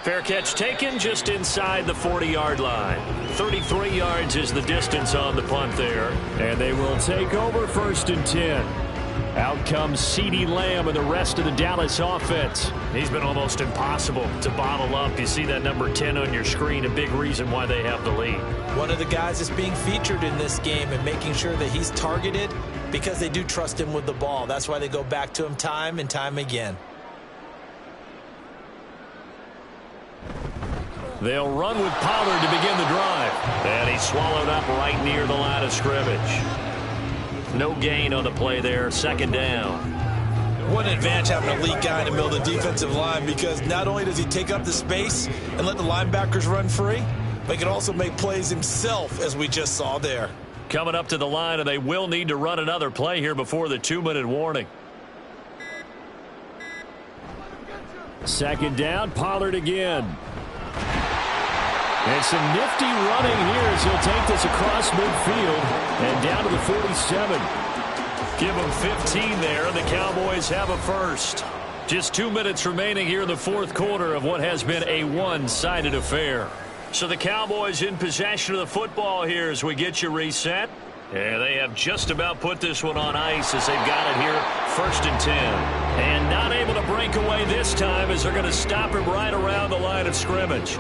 [SPEAKER 3] Fair catch taken just inside the 40-yard line. 33 yards is the distance on the punt there. And they will take over 1st and 10. Out comes CeeDee Lamb and the rest of the Dallas offense. He's been almost impossible to bottle up. You see that number 10 on your screen, a big reason why they have the lead.
[SPEAKER 4] One of the guys that's being featured in this game and making sure that he's targeted because they do trust him with the ball. That's why they go back to him time and time again.
[SPEAKER 3] They'll run with Pollard to begin the drive. And he's swallowed up right near the line of scrimmage. No gain on the play there, 2nd down.
[SPEAKER 5] What an advantage having a lead guy in the middle of the defensive line, because not only does he take up the space and let the linebackers run free, but he can also make plays himself, as we just saw there.
[SPEAKER 3] Coming up to the line, and they will need to run another play here before the 2-minute warning. 2nd down, Pollard again. And some nifty running here as he'll take this across midfield and down to the 47. Give them 15 there, and the Cowboys have a first. Just 2 minutes remaining here in the 4th quarter of what has been a one-sided affair. So the Cowboys in possession of the football here as we get you reset. And they have just about put this one on ice as they've got it here, 1st and 10. And not able to break away this time as they're going to stop him right around the line of scrimmage.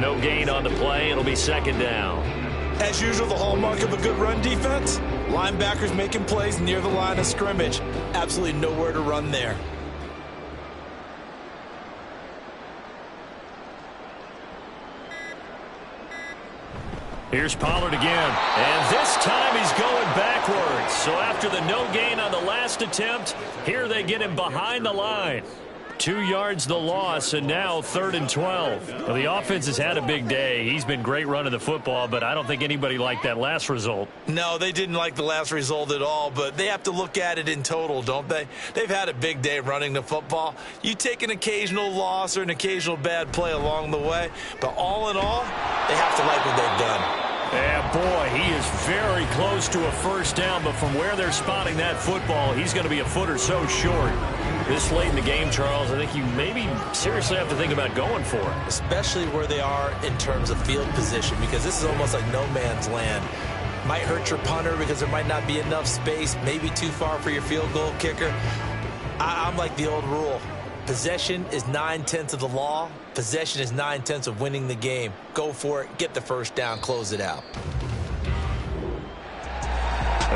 [SPEAKER 3] No gain on the play. It'll be 2nd down.
[SPEAKER 5] As usual, the hallmark of a good run defense, linebackers making plays near the line of scrimmage. Absolutely nowhere to run there.
[SPEAKER 3] Here's Pollard again. And this time he's going backwards. So after the no gain on the last attempt, here they get him behind the line. 2 yards the loss, and now 3rd and 12. Well, the offense has had a big day. He's been great running the football, but I don't think anybody liked that last result.
[SPEAKER 5] No, they didn't like the last result at all, but they have to look at it in total, don't they? They've had a big day running the football. You take an occasional loss or an occasional bad play along the way, but all in all, they have to like what they've done.
[SPEAKER 3] Yeah, boy, he is very close to a first down, but from where they're spotting that football, he's going to be a foot or so short. This late in the game, Charles, I think you maybe seriously have to think about going for it.
[SPEAKER 4] Especially where they are in terms of field position, because this is almost like no man's land. Might hurt your punter because there might not be enough space, maybe too far for your field goal kicker. I'm like the old rule. Possession is 9/10 of the law. Possession is 9/10 of winning the game. Go for it, get the first down, close it out.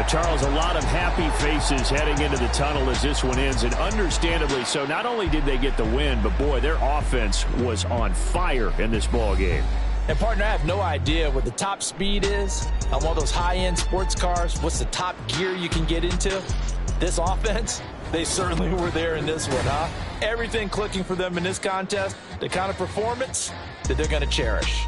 [SPEAKER 3] Charles, a lot of happy faces heading into the tunnel as this one ends, and understandably so. Not only did they get the win, but, boy, their offense was on fire in this ball game.
[SPEAKER 4] And, partner, I have no idea what the top speed is on one of those high-end sports cars. What's the top gear you can get into? This offense, they certainly were there in this one, huh? Everything clicking for them in this contest, the kind of performance that they're going to cherish.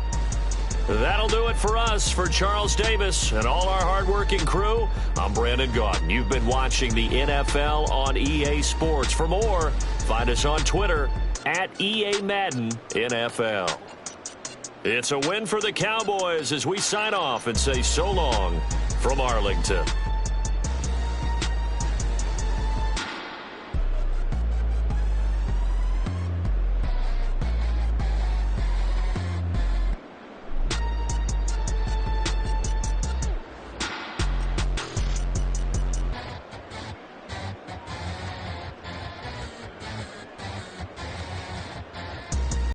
[SPEAKER 3] That'll do it for us. For Charles Davis and all our hardworking crew, I'm Brandon Gaudin. You've been watching the NFL on EA Sports. For more, find us on Twitter at EA Madden NFL. It's a win for the Cowboys as we sign off and say so long from Arlington.